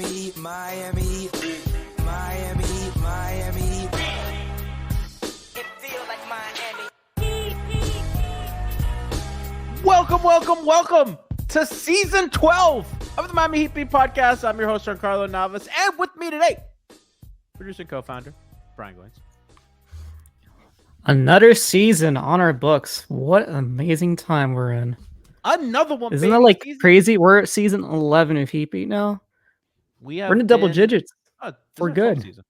Miami, Miami, Miami, Miami. It feels like Miami. Welcome to season 12 of the Miami Heat Beat podcast. I'm your host, Giancarlo Navas, and with me today, producer and co-founder, Brian Goins. Another season on our books. What an amazing time we're in. Another one, Isn't baby. that like Season- crazy? We're at season 11 of Heat Beat now. We're in the double digits. We're good. Season.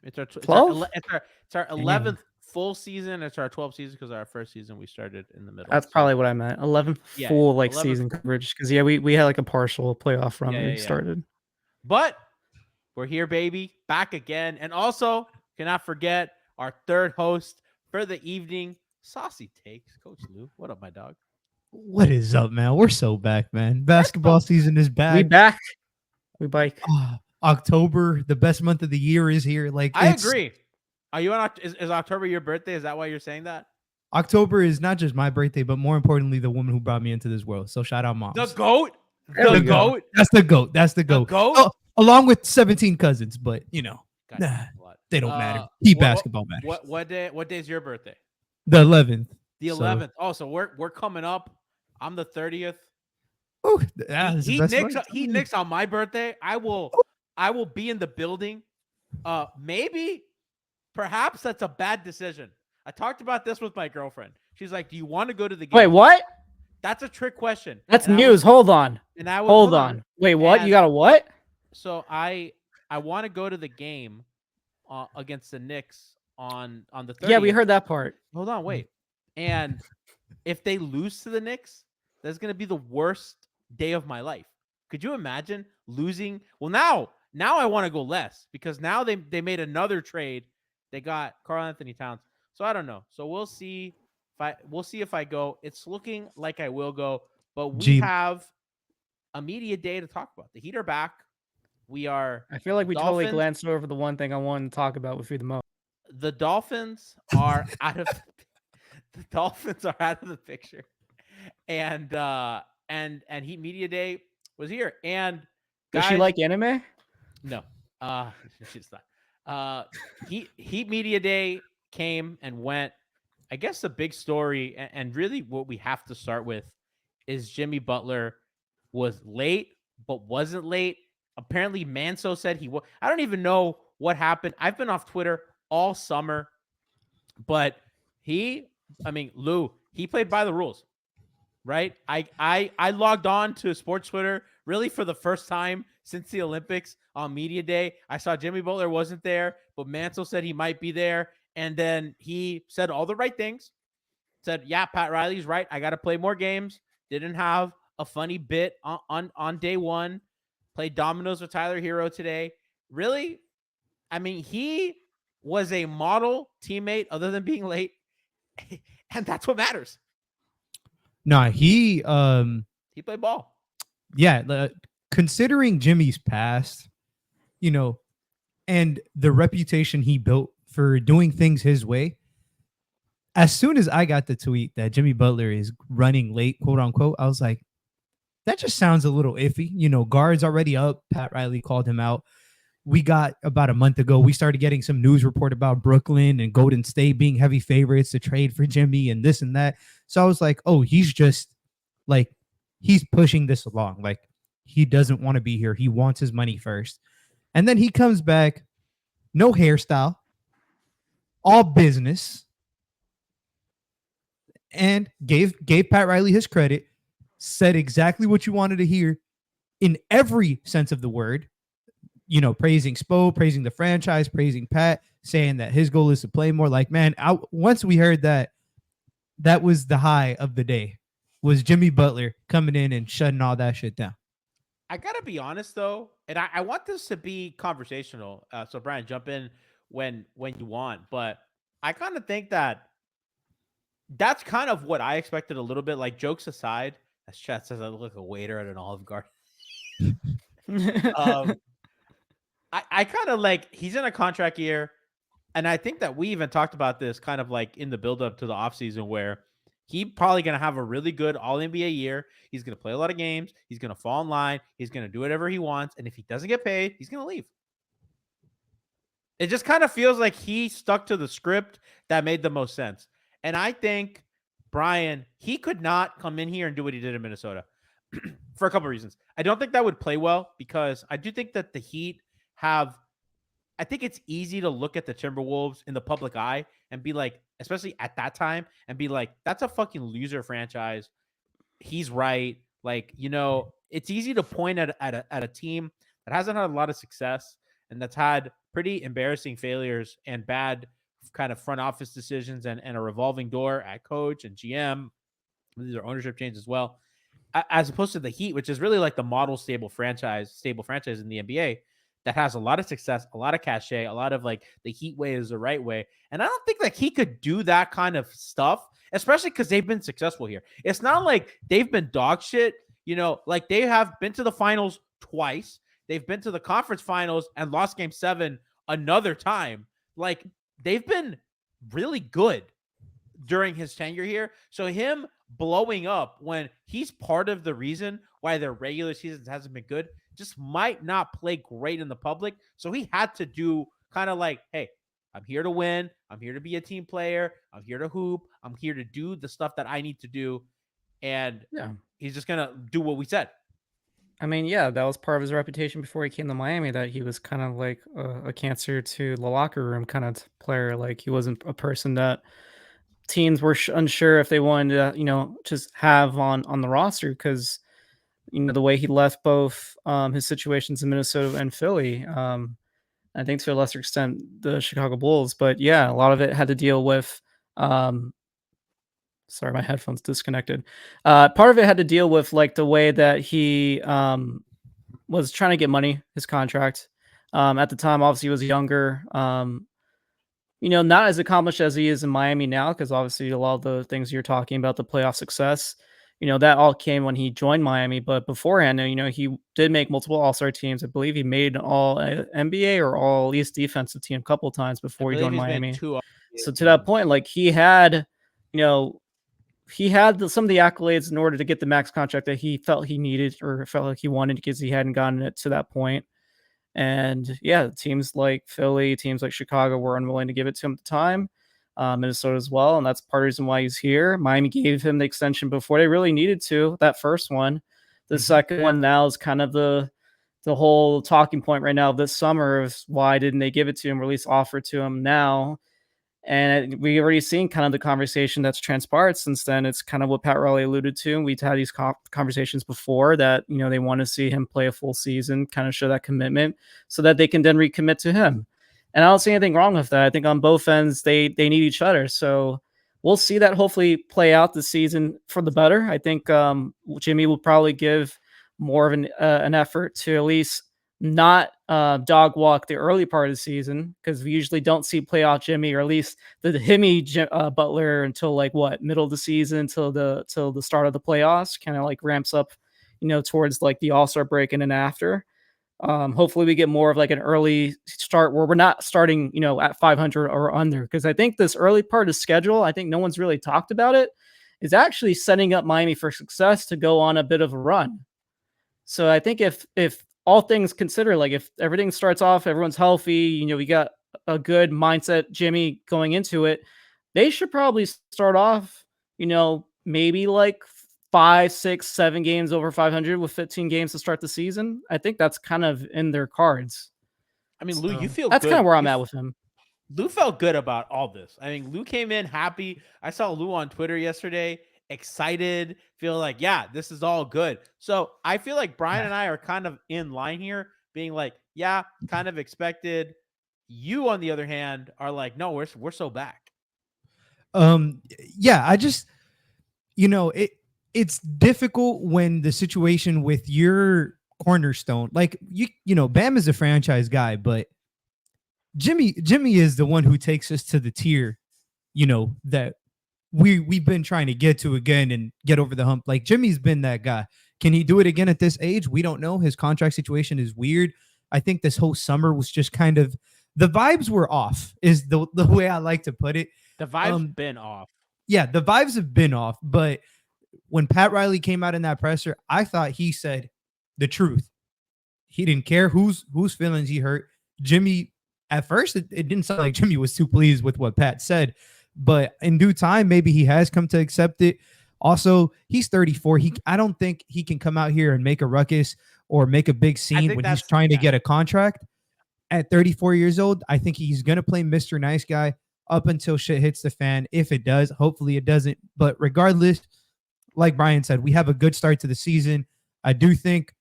It's our 12? It's our 11th full season. It's our 12th season because our first season we started in the middle. That's probably what I meant. 11 Yeah, full like 11 season coverage. Because we had like a partial playoff run when we started. But we're here, baby, back again, and also cannot forget our third host for the evening, Saucy Takes, Coach Lou. What up, my dog? What is up, man? We're so back, man. Basketball season is back. We back. We bike. October, the best month of the year, is here. Like I agree. Are you on? Is October your birthday? Is that why you're saying that? October is not just my birthday, but more importantly, the woman who brought me into this world. So shout out, mom. The GOAT. There The we go. GOAT. That's the goat. That's the goat. GOAT. Oh, along with 17 cousins, but you know, God, they don't matter. Heat what- basketball matters. What day? What day is your birthday? The 11th. The So- 11th. Oh, so we're coming up. I'm the 30th. Oh, that's the best month. He nicks on my birthday. I will be in the building. Maybe, perhaps that's a bad decision. I talked about this with my girlfriend. She's like, "Do you want to go to the game?" Wait, what? That's a trick question. That's And I news. was- Hold on. And I was, Hold on. Wait, what? And- You got a what? So I want to go to the game against the Knicks on the 30th. Yeah, we heard that part. Hold on, wait. And if they lose to the Knicks, that's going to be the worst day of my life. Could you imagine losing? Well, now I want to go less because now they made another trade. They got Karl Anthony Towns. So I don't know. So we'll see if I go. It's looking like I will go, but we have a media day to talk about. The Heat are back. We are. I feel like we totally Dolphins- glanced over the one thing I wanted to talk about with you the most. The Dolphins are out of the picture, and Heat Media Day was here. And Does guys, she like anime? No, she's not. Heat Media Day came and went. I guess the big story and really what we have to start with is Jimmy Butler was late, but wasn't late. Apparently, Manso said he was. I don't even know what happened. I've been off Twitter all summer, but Lou, he played by the rules, right? I logged on to sports Twitter really for the first time since the Olympics on Media Day. I saw Jimmy Butler wasn't there, but Manso said he might be there. And then he said all the right things. Said, yeah, Pat Riley's right. I got to play more games. Didn't have a funny bit on day one. Played dominoes with Tyler Herro today. Really? He was a model teammate other than being late. And that's what matters. Nah, he played ball. Yeah, considering Jimmy's past, and the reputation he built for doing things his way, as soon as I got the tweet that Jimmy Butler is running late, quote unquote, I was like, that just sounds a little iffy. Guard's already up. Pat Riley called him out. We got about a month ago, we started getting some news report about Brooklyn and Golden State being heavy favorites to trade for Jimmy and this and that. So I was like, oh, he's just like, he's pushing this along. Like, he doesn't want to be here. He wants his money first. And then he comes back, no hairstyle, all business, and gave Pat Riley his credit, said exactly what you wanted to hear in every sense of the word. Praising Spo, praising the franchise, praising Pat, saying that his goal is to play more. Like, man, once we heard that was the high of the day, was Jimmy Butler coming in and shutting all that shit down. I got to be honest, though, and I want this to be conversational. So, Brian, jump in when you want. But I kind of think that's kind of what I expected a little bit. Like, jokes aside, as Chat says, I look like a waiter at an Olive Garden. I kind of like, he's in a contract year. And I think that we even talked about this kind of like in the buildup to the offseason where He's probably going to have a really good all NBA year. He's going to play a lot of games. He's going to fall in line. He's going to do whatever he wants. And if he doesn't get paid, he's going to leave. It just kind of feels like he stuck to the script that made the most sense. And I think Brian, he could not come in here and do what he did in Minnesota for a couple of reasons. I don't think that would play well because I do think that the Heat have, I think it's easy to look at the Timberwolves in the public eye and be like, especially at that time, and be like, that's a fucking loser franchise. He's right. Like, you know, it's easy to point at a team that hasn't had a lot of success and that's had pretty embarrassing failures and bad kind of front office decisions and a revolving door at coach and GM. These are ownership changes as well, as opposed to the Heat, which is really like the model stable franchise in the NBA that has a lot of success, a lot of cachet, a lot of like the Heat way is the right way. And I don't think like he could do that kind of stuff, especially because they've been successful here. It's not like they've been dog shit, you know, like they have been to the finals twice. They've been to the conference finals and lost game 7 another time. Like they've been really good during his tenure here. So him blowing up when he's part of the reason why their regular seasons hasn't been good just might not play great in the public. So he had to do kind of like, hey, I'm here to win. I'm here to be a team player. I'm here to hoop. I'm here to do the stuff that I need to do. And he's just going to do what we said. I mean, yeah, that was part of his reputation before he came to Miami, that he was kind of like a cancer to the locker room kind of player. Like he wasn't a person that teams were unsure if they wanted to, you know, just have on the roster because, you know, the way he left both his situations in Minnesota and Philly. I think to a lesser extent the Chicago Bulls, but yeah, a lot of it had to deal with. Sorry, my headphones disconnected. Part of it had to deal with like the way that he was trying to get money, his contract. At the time, obviously, he was younger. You know, not as accomplished as he is in Miami now, because obviously a lot of the things you're talking about, the playoff success, you know, that all came when he joined Miami. But beforehand, you know, he did make multiple All-Star teams. I believe he made an All NBA or All East defensive team a couple of times before he joined Miami. So to that point, like he had, you know, he had some of the accolades in order to get the max contract that he felt he needed or felt like he wanted because he hadn't gotten it to that point. And yeah, teams like Philly, teams like Chicago were unwilling to give it to him at the time. Minnesota as well. And that's part of the reason why he's here. Miami gave him the extension before they really needed to, that first one. The second one now is kind of the whole talking point right now this summer of why didn't they give it to him, or at least offer it to him now. And we already seen kind of the conversation that's transpired since then. It's kind of what Pat Riley alluded to. We've had these conversations before that, you know, they want to see him play a full season, kind of show that commitment so that they can then recommit to him. And I don't see anything wrong with that. I think on both ends, they need each other. So we'll see that hopefully play out the season for the better. I think Jimmy will probably give more of an effort to at least not dog walk the early part of the season, because we usually don't see playoff Jimmy, or at least the Himmy Butler until like middle of the season till the start of the playoffs, kind of like ramps up, you know, towards like the All-Star break and then after. Hopefully we get more of like an early start where we're not starting, you know, at 500 or under, because I think this early part of schedule, I think no one's really talked about it, is actually setting up Miami for success to go on a bit of a run. So I think if all things considered, like if everything starts off, everyone's healthy, you know, we got a good mindset, Jimmy, going into it, they should probably start off, you know, maybe like 5, 6, 7 games over 500 with 15 games to start the season. I think that's kind of in their cards. I mean, Lou, you feel that's good. kind of where I'm at with him. Lou felt good about all this. I mean, Lou came in happy. I saw Lou on Twitter yesterday, excited, feel like, yeah, this is all good. So I feel like Brian and I are kind of in line here, being like, yeah, kind of expected. You, on the other hand, are like, no, we're so back. Yeah, I just, you know, it's difficult when the situation with your cornerstone, like you know, Bam is a franchise guy, but Jimmy is the one who takes us to the tier, you know, that we've been trying to get to again and get over the hump. Like Jimmy's been that guy. Can he do it again at this age? We don't know. His contract situation is weird. I think this whole summer was just kind of, the vibes were off, is the way I like to put it. The vibes been off. yeah, the vibes have been off. But when Pat Riley came out in that presser, I thought he said the truth. He didn't care whose feelings he hurt. Jimmy, at first, it didn't sound like Jimmy was too pleased with what Pat said, but in due time, maybe he has come to accept it. Also, he's 34. I don't think he can come out here and make a ruckus or make a big scene when he's trying to get a contract. At 34 years old, I think he's going to play Mr. Nice Guy up until shit hits the fan. If it does, hopefully it doesn't. But regardless, like Brian said, we have a good start to the season. I do think,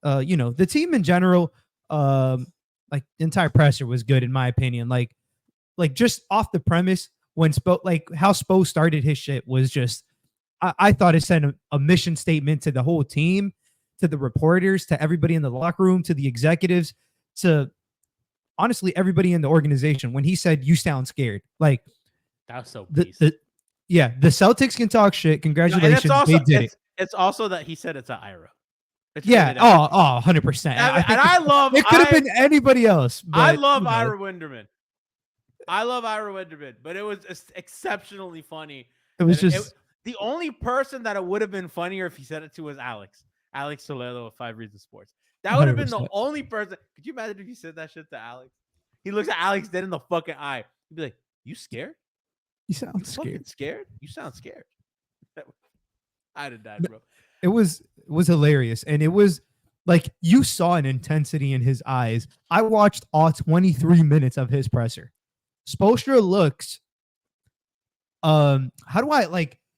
the team in general, like the entire presser was good in my opinion. Like just off the premise when how Spo started his shit was just, I thought it sent a mission statement to the whole team, to the reporters, to everybody in the locker room, to the executives, to honestly everybody in the organization. When he said, "You sound scared," like that was so. The Celtics can talk shit. Congratulations, they did it. It's also that he said it's an Ira. Yeah. 100%. And I love. It could have been anybody else. I love Ira Winderman. But it was exceptionally funny. It was just the only person that it would have been funnier if he said it to was Alex Toledo of 5 Reasons Sports. That would have been the only person. Could you imagine if you said that shit to Alex? He looks at Alex dead in the fucking eye. He'd be like, "You scared? You sound scared. Scared? You sound scared." I'd have died, bro. It was hilarious. And it was like you saw an intensity in his eyes. I watched all 23 minutes of his presser. Spoelstra looks,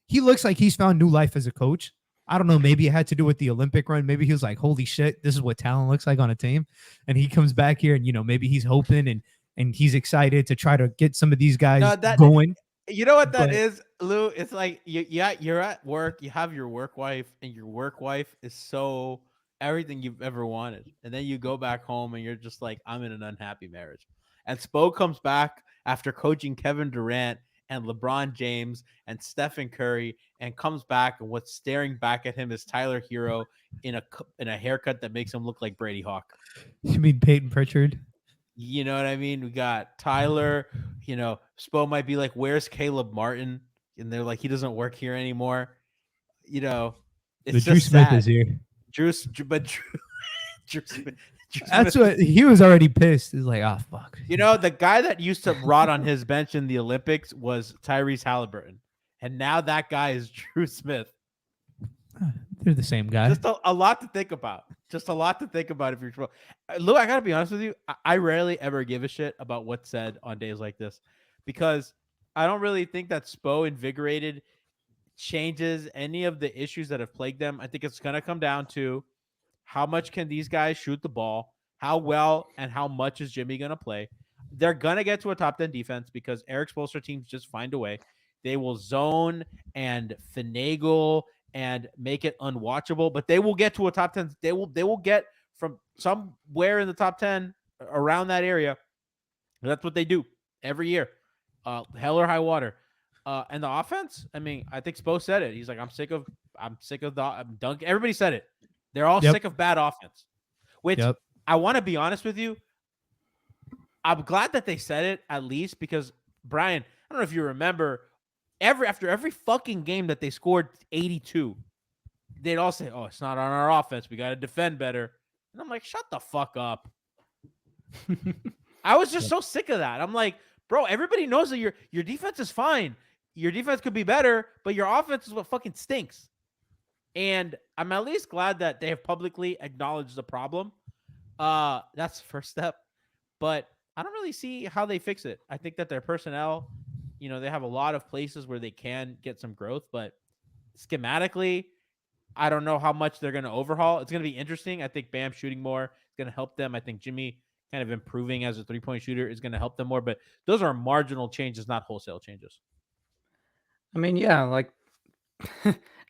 he looks like he's found new life as a coach. I don't know. Maybe it had to do with the Olympic run. Maybe he was like, holy shit, this is what talent looks like on a team. And he comes back here and, maybe he's hoping and he's excited to try to get some of these guys going. You know what that is, Lou? It's like you're at work, you have your work wife, and your work wife is so everything you've ever wanted. And then you go back home and you're just like, I'm in an unhappy marriage. And Spo comes back after coaching Kevin Durant and LeBron James and Stephen Curry and comes back, and what's staring back at him is Tyler Herro in a haircut that makes him look like Brady Hawk. You mean Peyton Pritchard? You know what I mean? We got Tyler, Spo might be like, "Where's Caleb Martin?" And they're like, "He doesn't work here anymore." It's Drew Smith is here. Drew Smith. That's what he was already pissed. He's like, "Oh fuck." The guy that used to rot on his bench in the Olympics was Tyrese Halliburton, and now that guy is Drew Smith. They're the same guy. Just a lot to think about. Just a lot to think about if you're Lou, I gotta be honest with you. I rarely ever give a shit about what's said on days like this because I don't really think that Spo invigorated changes any of the issues that have plagued them. I think it's gonna come down to how much can these guys shoot the ball, how well and how much is Jimmy gonna play. They're gonna get to a top 10 defense because Eric Spoelstra teams just find a way. They will zone and finagle and make it unwatchable, but they will get to a top 10. They will get from somewhere in the top 10 around that area. That's what they do every year. Hell or high water. And the offense, I mean, I think Spo said it. He's like, I'm sick of the dunk. Everybody said it. They're all sick of bad offense, which I want to be honest with you. I'm glad that they said it at least because Brian, I don't know if you remember, after every fucking game that they scored 82, they'd all say, "Oh, it's not on our offense. We got to defend better." And I'm like, shut the fuck up. I was just so sick of that. I'm like, bro, everybody knows that your defense is fine. Your defense could be better, but your offense is what fucking stinks. And I'm at least glad that they have publicly acknowledged the problem. That's the first step. But I don't really see how they fix it. I think that their personnel, they have a lot of places where they can get some growth, but schematically, I don't know how much they're going to overhaul. It's going to be interesting. I think Bam shooting more is going to help them. I think Jimmy kind of improving as a three-point shooter is going to help them more, but those are marginal changes, not wholesale changes. I mean, yeah, like,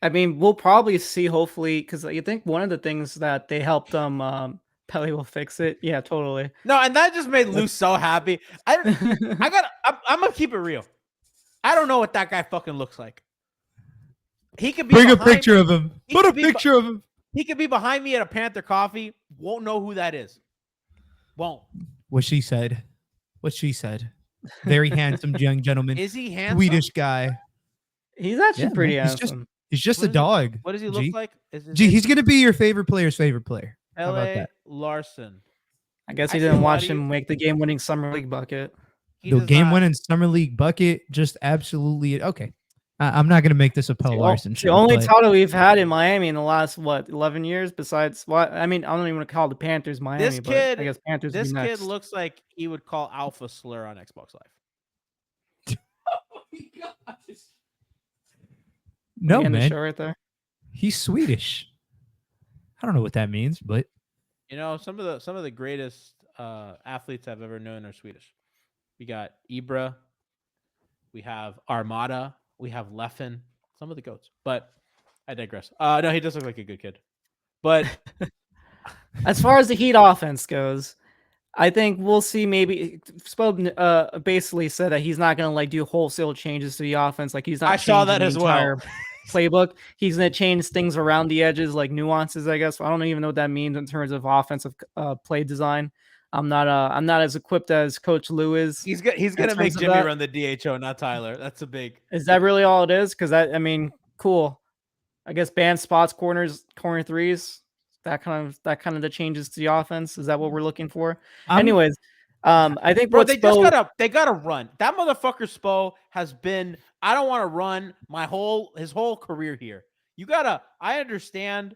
we'll probably see, hopefully, because you think one of the things that they helped them, Pelly will fix it. Yeah, totally. No, and that just made Lou so happy. I'm gonna keep it real. I don't know what that guy fucking looks like. He could be bring a picture of him. Put a picture of him. He could be behind me at a Panther Coffee. Won't know who that is. Won't. What she said. Very handsome young gentleman. Is he handsome? Swedish guy. He's actually Yeah, man. pretty He's just handsome. he's just What a does he- dog. What does he G. look like? Is his G, name he's gonna be your favorite player's favorite player. How about L.A. that? Larson? I guess I he see a didn't lot watch of you. him make the game-winning summer league bucket. He The does game not. winning summer league bucket, just absolutely okay. I'm not gonna make this a Pell Larson It's show. the only but title we've had in Miami in the last 11 years. Besides, I mean, I don't even want to call the Panthers Miami, This but I kid, guess Panthers would this be kid next. looks like he would call alpha slur on Xbox Live. no, End the man, show right there. he's Swedish. I don't know what that means, but You know, some of the greatest athletes I've ever known are Swedish. We got Ibra, we have Armada, we have Leffen, some of the goats. But I digress. No, he does look like a good kid. But As far as the Heat offense goes, I think we'll see. Maybe Spo basically said that he's not going to like do wholesale changes to the offense. Like he's not. I saw that changing the as well. entire playbook. He's going to change things around the edges, like nuances. I guess I don't even know what that means in terms of offensive play design. I'm not as equipped as Coach Lou is. he's gonna make terms of Jimmy that. run the DHO, not Tyler. That's a big. Is that really all it is? Because I mean, cool. I guess band spots, corner threes. That kind of the changes to the offense. Is that what we're looking for? Anyways, I think Bro, what they gotta run. That motherfucker Spo has been. I don't want to run his whole career here. You gotta. I understand.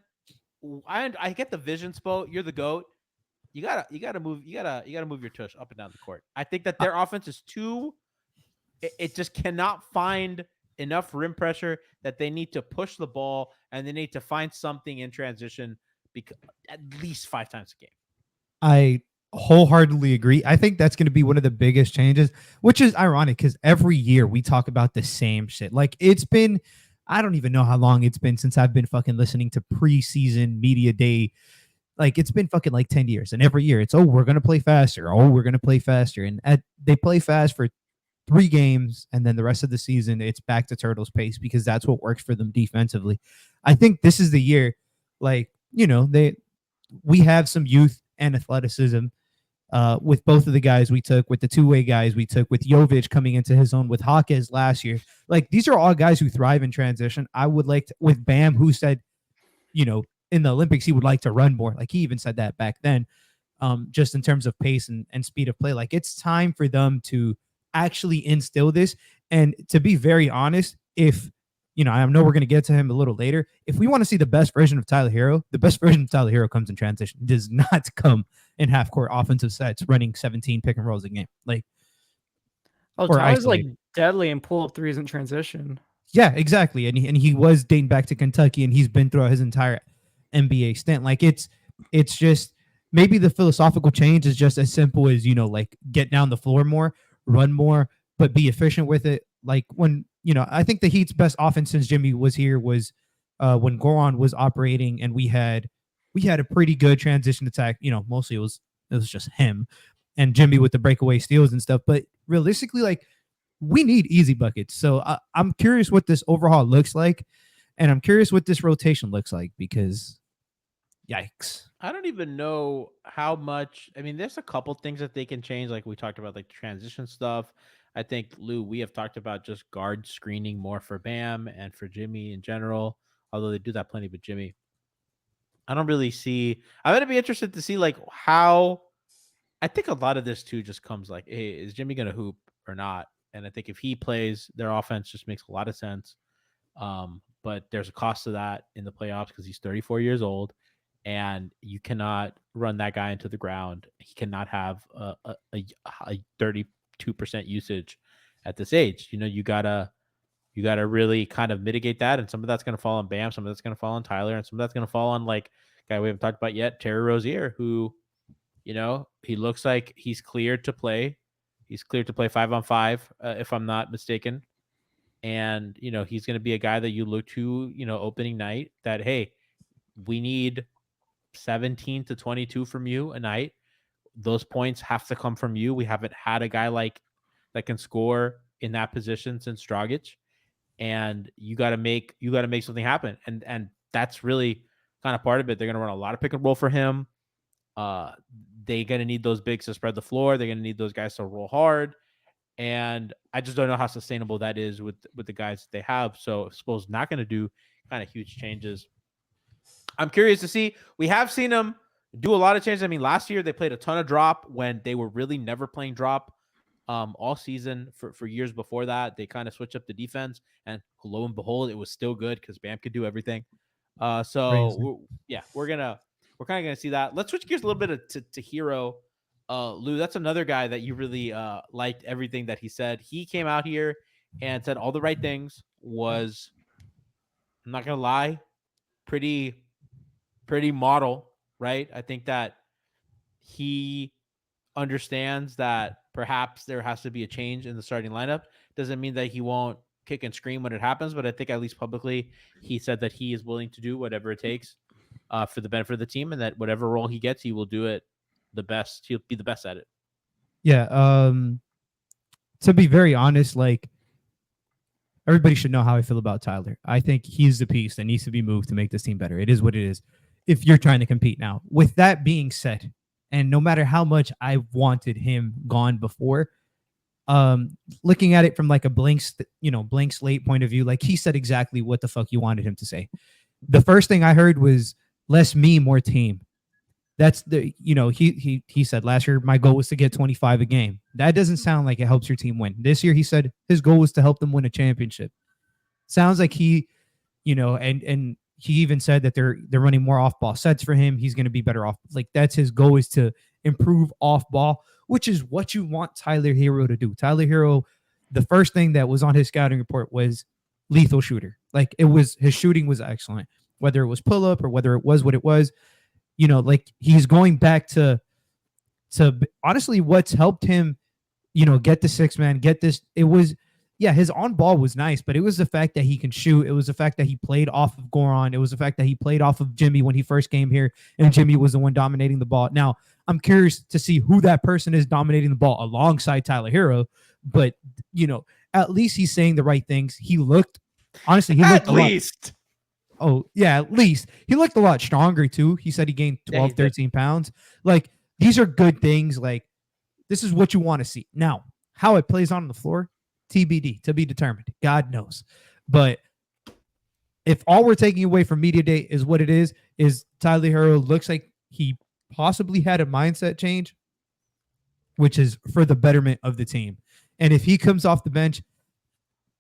I get the vision, Spo. You're the GOAT. You gotta move your tush up and down the court. I think that their offense is too. It just cannot find enough rim pressure that they need to push the ball and they need to find something in transition because at least 5 times a game. I wholeheartedly agree. I think that's going to be one of the biggest changes, which is ironic because every year we talk about the same shit. Like it's been, I don't even know how long it's been since I've been fucking listening to preseason media day. Like it's been fucking like 10 years. And every year it's, oh, we're going to play faster. Oh, we're going to play faster. And they play fast for 3 games. And then the rest of the season, it's back to Turtles pace because that's what works for them defensively. I think this is the year, like, you know, we have some youth and athleticism with both of the guys we took, with the two-way guys we took, with Jovic coming into his own, with Hawkes last year. Like, these are all guys who thrive in transition. I would like to, with Bam, who said, you know, in the Olympics, he would like to run more. Like, he even said that back then, just in terms of pace and speed of play. Like, it's time for them to actually instill this. And to be very honest, if, you know, I know we're going to get to him a little later. If we want to see the best version of Tyler Herro, the best version of Tyler Herro comes in transition. It does not come in half-court offensive sets running 17 pick and rolls a game. Like, Tyler's like deadly and pull up threes in transition. Yeah, exactly. And he was dating back to Kentucky, and he's been throughout his entire NBA stint. Like it's just maybe the philosophical change is just as simple as, you know, like get down the floor more, run more, but be efficient with it. Like when, you know, I think the Heat's best offense since Jimmy was here was when Goran was operating, and we had a pretty good transition attack. You know, mostly it was just him and Jimmy with the breakaway steals and stuff. But realistically, like, we need easy buckets. So I'm curious what this overhaul looks like, and I'm curious what this rotation looks like because, yikes. I don't even know how much. I mean, there's a couple things that they can change, like we talked about, like transition stuff. I think, Lou, we have talked about just guard screening more for Bam and for Jimmy in general, although they do that plenty with Jimmy. I don't really see. I'm going to be interested to see, like, how. I think a lot of this, too, just comes like, hey, is Jimmy going to hoop or not? And I think if he plays, their offense just makes a lot of sense. But there's a cost to that in the playoffs because he's 34 years old, and you cannot run that guy into the ground. He cannot have a 32% usage at this age. You know, you gotta really kind of mitigate that, and some of that's going to fall on Bam, some of that's going to fall on Tyler, and some of that's going to fall on, like, guy we haven't talked about yet, Terry Rozier, who, you know, he looks like he's cleared to play. He's cleared to play 5-on-5, if I'm not mistaken. And, you know, he's going to be a guy that you look to, you know, opening night, that, hey, we need 17 to 22 from you a night. Those points have to come from you. We haven't had a guy like that can score in that position since Dragic, and you got to make something happen. And that's really kind of part of it. They're going to run a lot of pick and roll for him. They're going to need those bigs to spread the floor. They're going to need those guys to roll hard. And I just don't know how sustainable that is with the guys that they have. So Spo's not going to do kind of huge changes. I'm curious to see. We have seen them do a lot of changes. I mean, last year they played a ton of drop when they were really never playing drop all season. For years before that, they kind of switched up the defense, and lo and behold, it was still good because Bam could do everything. We're kind of gonna see that. Let's switch gears a little bit to Herro. Lou, that's another guy that you really liked everything that he said. He came out here and said all the right things. Was, I'm not gonna lie, pretty model, right? I think that he understands that perhaps there has to be a change in the starting lineup. Doesn't mean that he won't kick and scream when it happens, but I think at least publicly he said that he is willing to do whatever it takes for the benefit of the team, and that whatever role he gets, he will do it the best. He'll be the best at it. Yeah. To be very honest, like, everybody should know how I feel about Tyler. I think he's the piece that needs to be moved to make this team better. It is what it is. If you're trying to compete now, with that being said, and no matter how much I wanted him gone before, looking at it from like a blank slate point of view, like, he said exactly what the fuck you wanted him to say. The first thing I heard was less me, more team. That's he said last year my goal was to get 25 a game. That doesn't sound like it helps your team win. This year he said his goal was to help them win a championship. Sounds like he, and he even said that they're running more off ball sets for him. He's going to be better off. Like, that's his goal, is to improve off ball, which is what you want Tyler Herro to do. Tyler Herro, the first thing that was on his scouting report was lethal shooter. Like, his shooting was excellent, whether it was pull up or whether it was what it was. Like, he's going back to honestly what's helped him, get the 6-man, get this. It was, his on ball was nice, but it was the fact that he can shoot. It was the fact that he played off of Goran. It was the fact that he played off of Jimmy when he first came here, and Jimmy was the one dominating the ball. Now, I'm curious to see who that person is dominating the ball alongside Tyler Herro, but at least he's saying the right things. He looked at least. Oh, yeah, at least. He looked a lot stronger, too. He said he gained 12, 13 pounds. Like, these are good things. Like, this is what you want to see. Now, how it plays on the floor, TBD, to be determined. God knows. But if all we're taking away from Media Day is what it is Tyler Herro looks like he possibly had a mindset change, which is for the betterment of the team. And if he comes off the bench,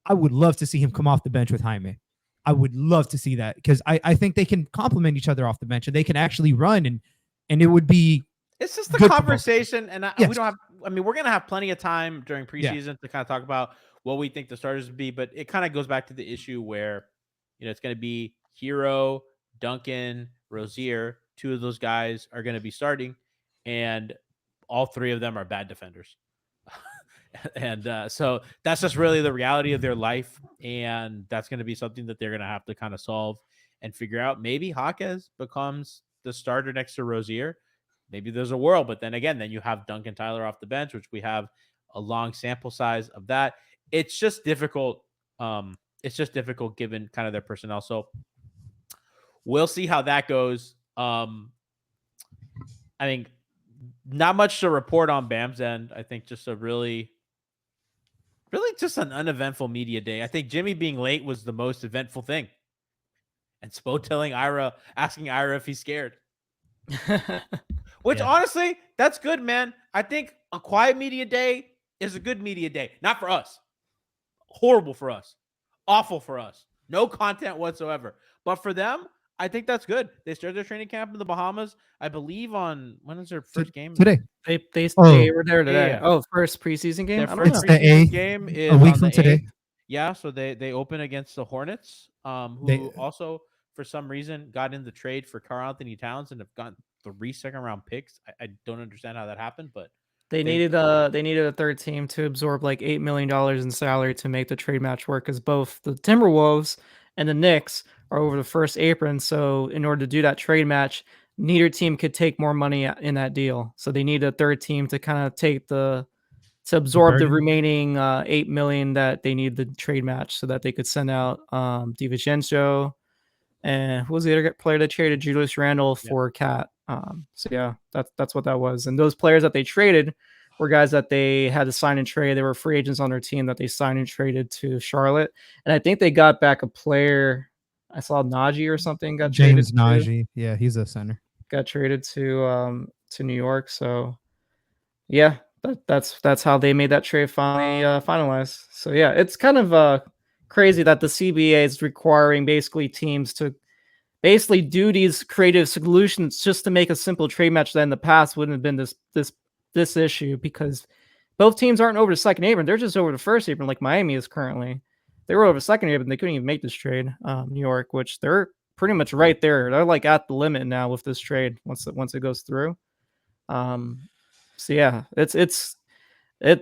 I would love to see him come off the bench with Jaime. I would love to see that, because I think they can complement each other off the bench, and they can actually run, and it would be. It's just the conversation, and we don't have. I mean, we're gonna have plenty of time during preseason to kind of talk about what we think the starters would be, but it kind of goes back to the issue where, it's going to be Herro, Duncan, Rozier. 2 of those guys are going to be starting, and all 3 of them are bad defenders. And so that's just really the reality of their life. And that's going to be something that they're going to have to kind of solve and figure out. Maybe Jaquez becomes the starter next to Rozier. Maybe there's a world, but then again, you have Duncan Tyler off the bench, which we have a long sample size of that. It's just difficult. It's just difficult given kind of their personnel. So we'll see how that goes. I think not much to report on Bam's end. I think just a really just an uneventful media day. I think Jimmy being late was the most eventful thing. And Spo asking Ira if he's scared. Which honestly, that's good, man. I think a quiet media day is a good media day. Not for us. Horrible for us. Awful for us. No content whatsoever. But for them, I think that's good. They started their training camp in the Bahamas, I believe, on when is their first game? Today. They were there today. Yeah. Oh, first preseason game? Their first preseason game is a week from today. 8th. Yeah, so they open against the Hornets, who also, for some reason, got in the trade for Karl Anthony Towns and have gotten 3 second-round picks. I don't understand how that happened, but they needed a third team to absorb like $8 million in salary to make the trade match work, because both the Timberwolves and the Knicks are over the first apron. So in order to do that trade match, neither team could take more money in that deal. So they need a third team to kind of to absorb the remaining $8 million that they need the trade match, so that they could send out DiVincenzo, and who was the other player that traded? Julius Randle for Cat. So yeah, that's what that was. And those players that they traded were guys that they had to sign and trade. They were free agents on their team that they signed and traded to Charlotte. And I think they got back a player. I saw Najee or something got James traded Najee. Yeah, he's a center. got traded to New York. So yeah, that's how they made that trade finally finalized. So yeah, it's kind of crazy that the CBA is requiring basically teams to basically do these creative solutions just to make a simple trade match that in the past wouldn't have been this issue, because both teams aren't over the second apron. They're just over the first apron, like Miami is currently. They were over the second apron. They couldn't even make this trade. New York, which they're pretty much right there. They're like at the limit now with this trade once it goes through. So yeah,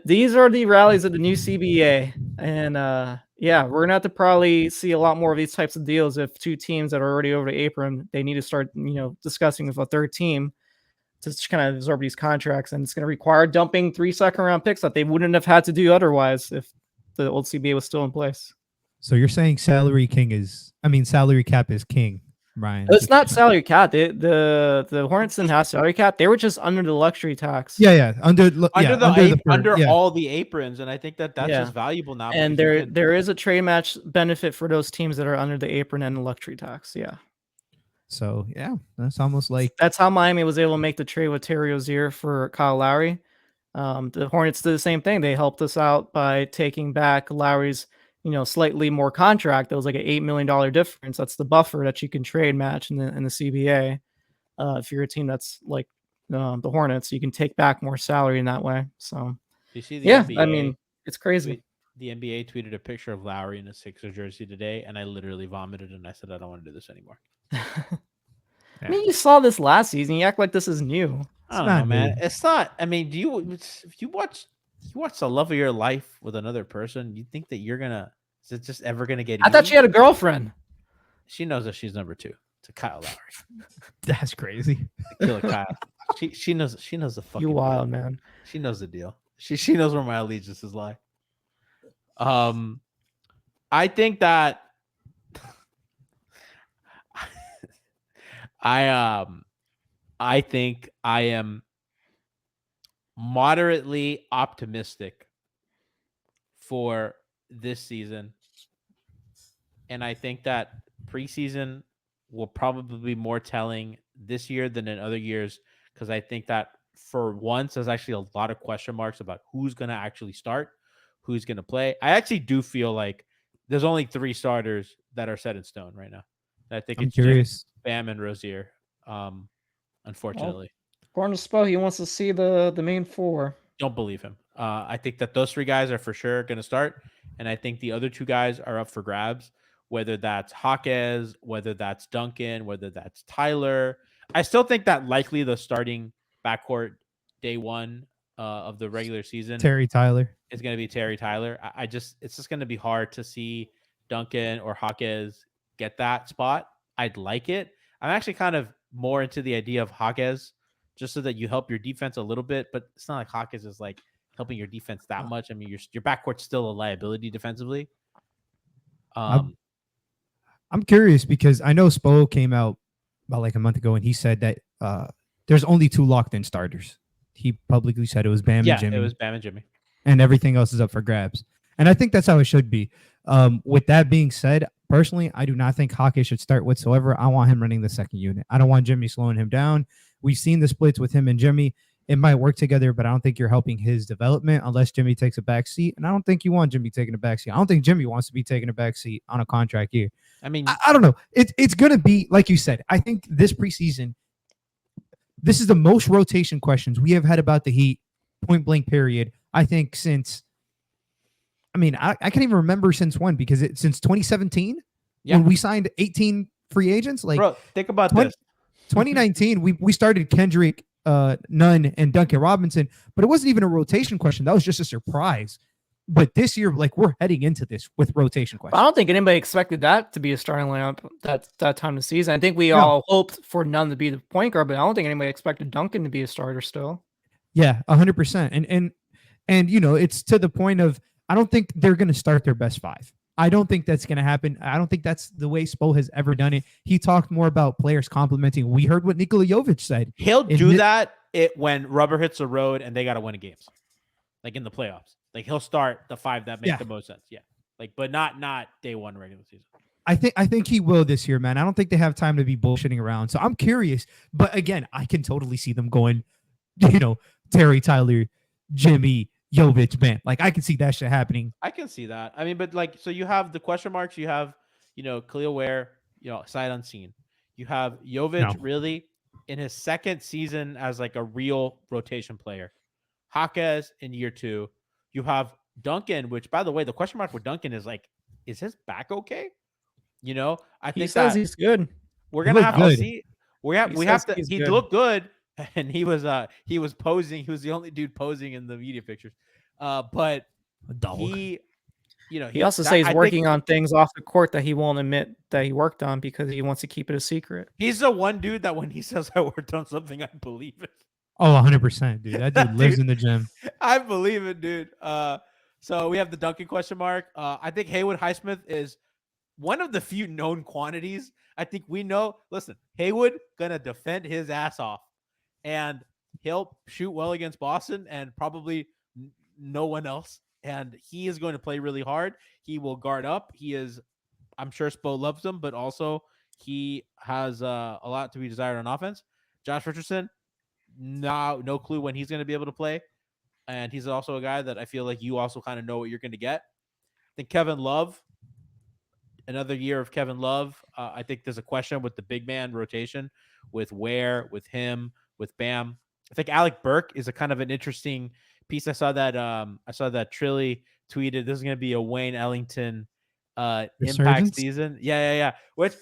these are the rallies of the new CBA, and yeah, we're gonna have to probably see a lot more of these types of deals if two teams that are already over the apron, they need to start discussing with a third team to kind of absorb these contracts, and it's going to require dumping 3 second-round picks that they wouldn't have had to do otherwise if the old CBA was still in place. So you're saying salary cap is king, Ryan? It's not salary cap. The Hornets didn't have salary cap. They were just under the luxury tax. Yeah, under all the aprons, and I think that's just valuable now. And there is a trade match benefit for those teams that are under the apron and the luxury tax. Yeah. So yeah, that's almost like that's how Miami was able to make the trade with Terry Rozier for Kyle Lowry. The Hornets did the same thing. They helped us out by taking back Lowry's slightly more contract. That was like an $8 million difference. That's the buffer that you can trade match in the CBA. If you're a team that's like the Hornets, you can take back more salary in that way. So you see the NBA, I mean, it's crazy. The NBA tweeted a picture of Lowry in a Sixers jersey today, and I literally vomited and I said, I don't want to do this anymore. I mean, you saw this last season. You act like this is new. I don't know, man. It's not. I mean, if you watch the love of your life with another person, you think that is it just ever gonna get? I thought she had a girlfriend. She knows that she's number 2 to Kyle Lowry. That's crazy. Killer Kyle. She knows the fucking. You wild deal. Man. She knows the deal. She knows where my allegiances lie. I think that. I think I am moderately optimistic for this season. And I think that preseason will probably be more telling this year than in other years, because I think that for once there's actually a lot of question marks about who's going to actually start, who's going to play. I actually do feel like there's only 3 starters that are set in stone right now. I think it's curious. Bam and Rozier. Unfortunately, according to Spo, he wants to see the main 4. Don't believe him. I think that those 3 guys are for sure going to start, and I think the other 2 guys are up for grabs. Whether that's Hawkes, whether that's Duncan, whether that's Tyler. I still think that likely the starting backcourt day 1 of the regular season, Terry Tyler, is going to be Terry Tyler. It's just going to be hard to see Duncan or Hawkes get that spot. I'd like it. I'm actually kind of more into the idea of Hawkes, just so that you help your defense a little bit, but it's not like Hawkes is like helping your defense that much. I mean, your backcourt's still a liability defensively. I'm curious because I know Spo came out about like a month ago and he said that there's only 2 locked-in starters. He publicly said it was Bam and Jimmy. Yeah, it was Bam and Jimmy. And everything else is up for grabs. And I think that's how it should be. With that being said, personally, I do not think Hawkes should start whatsoever. I want him running the second unit. I don't want Jimmy slowing him down. We've seen the splits with him and Jimmy. It might work together, but I don't think you're helping his development unless Jimmy takes a back seat. And I don't think you want Jimmy taking a back seat. I don't think Jimmy wants to be taking a back seat on a contract year. I mean, I don't know. It's going to be, like you said, I think this preseason, this is the most rotation questions we have had about the Heat, point blank period, I think since, I can't even remember since when, because since 2017, when we signed 18 free agents. Like, bro, think about this. 2019, we started Kendrick, Nunn, and Duncan Robinson, but it wasn't even a rotation question. That was just a surprise. But this year, like, we're heading into this with rotation questions. I don't think anybody expected that to be a starting lineup that time of the season. I think we all hoped for Nunn to be the point guard, but I don't think anybody expected Duncan to be a starter still. Yeah, 100%. And it's to the point of, I don't think they're going to start their best 5. I don't think that's going to happen. I don't think that's the way Spo has ever done it. He talked more about players complimenting. We heard what Nikola Jovic said. He'll do that when rubber hits the road and they got to win games. like in the playoffs. Like he'll start the 5 that make Yeah. the most sense. Yeah, like but not day 1 regular season. I think he will this year, man. I don't think they have time to be bullshitting around. So I'm curious. But again, I can totally see them going, Terry, Tyler, Jimmy, Jovic, Bam. Like I can see that shit happening. I can see that. I mean, but like, so you have the question marks. You have, Khalil Ware, sight unseen. You have Jovic really in his second season as like a real rotation player. Jaquez in year 2. You have Duncan, which by the way, the question mark with Duncan is like, is his back okay? I He think says that he's good. we're He gonna looked have to good. see. We have to. he's He good. looked good, and he was posing. He was the only dude posing in the media pictures. But A dog. He also says he's working on things off the court that he won't admit that he worked on because he wants to keep it a secret. He's the one dude that when he says I worked on something, I believe it. Oh, 100%, dude. That dude lives in the gym. I believe it, dude. So we have the Duncan question mark. I think Haywood Highsmith is one of the few known quantities. I think we know. Listen, Haywood gonna defend his ass off, and he'll shoot well against Boston, and probably no one else. And he is going to play really hard. He will guard up. He is, I'm sure Spo loves him, but also he has a lot to be desired on offense. Josh Richardson, no clue when he's going to be able to play. And he's also a guy that I feel like you also kind of know what you're going to get. I think Kevin Love, another year of Kevin Love. I think there's a question with the big man rotation with Ware, with him, with Bam. I think Alec Burke is a kind of an interesting piece. I saw that Trilly tweeted this is going to be a Wayne Ellington impact season. Yeah. Which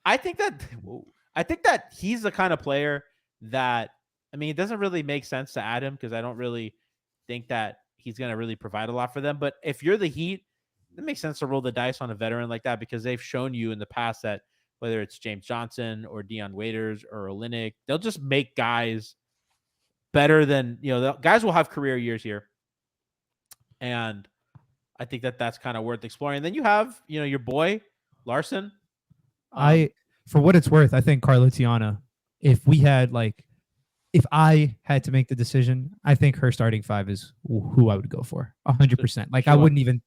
I think that he's the kind of player that, I mean, it doesn't really make sense to add him because I don't really think that he's going to really provide a lot for them. But if you're the Heat, it makes sense to roll the dice on a veteran like that because they've shown you in the past that whether it's James Johnson or Dion Waiters or Olynyk, they'll just make guys better than, the guys will have career years here. And I think that that's kind of worth exploring. And then you have, your boy Larson. For what it's worth, I think Carlo Tiana, if I had to make the decision, I think her starting 5 is who I would go for 100%. Like I wouldn't even,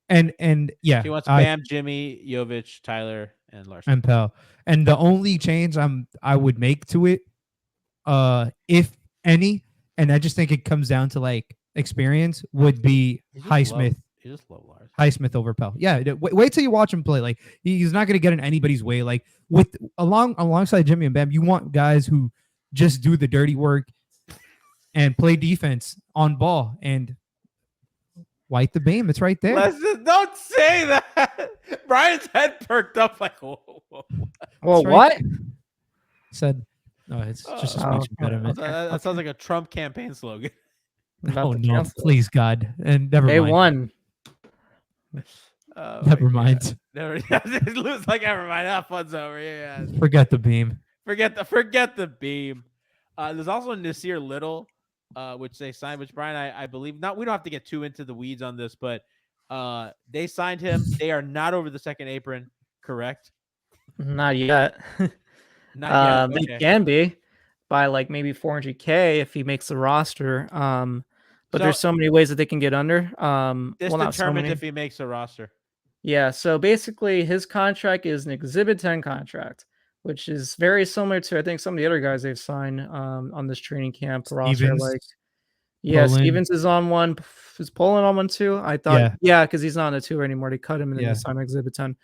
and yeah, she wants Bam, Jimmy, Jovic, Tyler, and Larson. And Pell. And the only change I would make to it, if any, and I just think it comes down to like experience, would be Highsmith. You just love Larson. Highsmith over Pell. Yeah, wait till you watch him play. Like he's not gonna get in anybody's way. Like alongside Jimmy and Bam, you want guys who just do the dirty work and play defense on ball and white the beam. It's right there. Listen, don't say that. Brian's head perked up like, whoa. Well, what? Said, no, it's just a speech impediment. That sounds like a Trump campaign slogan. Oh no, please God. And never They mind. won. Never mind. Never lose like never mind. That fun's over. Yeah. Forget the beam. Forget the beam. There's also Nasir Little, which they signed, which Brian, I believe we don't have to get too into the weeds on this, but they signed him. They are not over the second apron, correct? Not yet. Not yet. They can be by like maybe 400K if he makes the roster. But there's so many ways that they can get under. This determines if he makes the roster. Yeah, so basically his contract is an Exhibit 10 contract, which is very similar to I think some of the other guys they've signed on this training camp roster. Like, yeah, Poland. Stevens is on one. Is Poland on one too? I thought, yeah, because he's not on a 2 anymore. They cut him and then they signed Exhibit 10.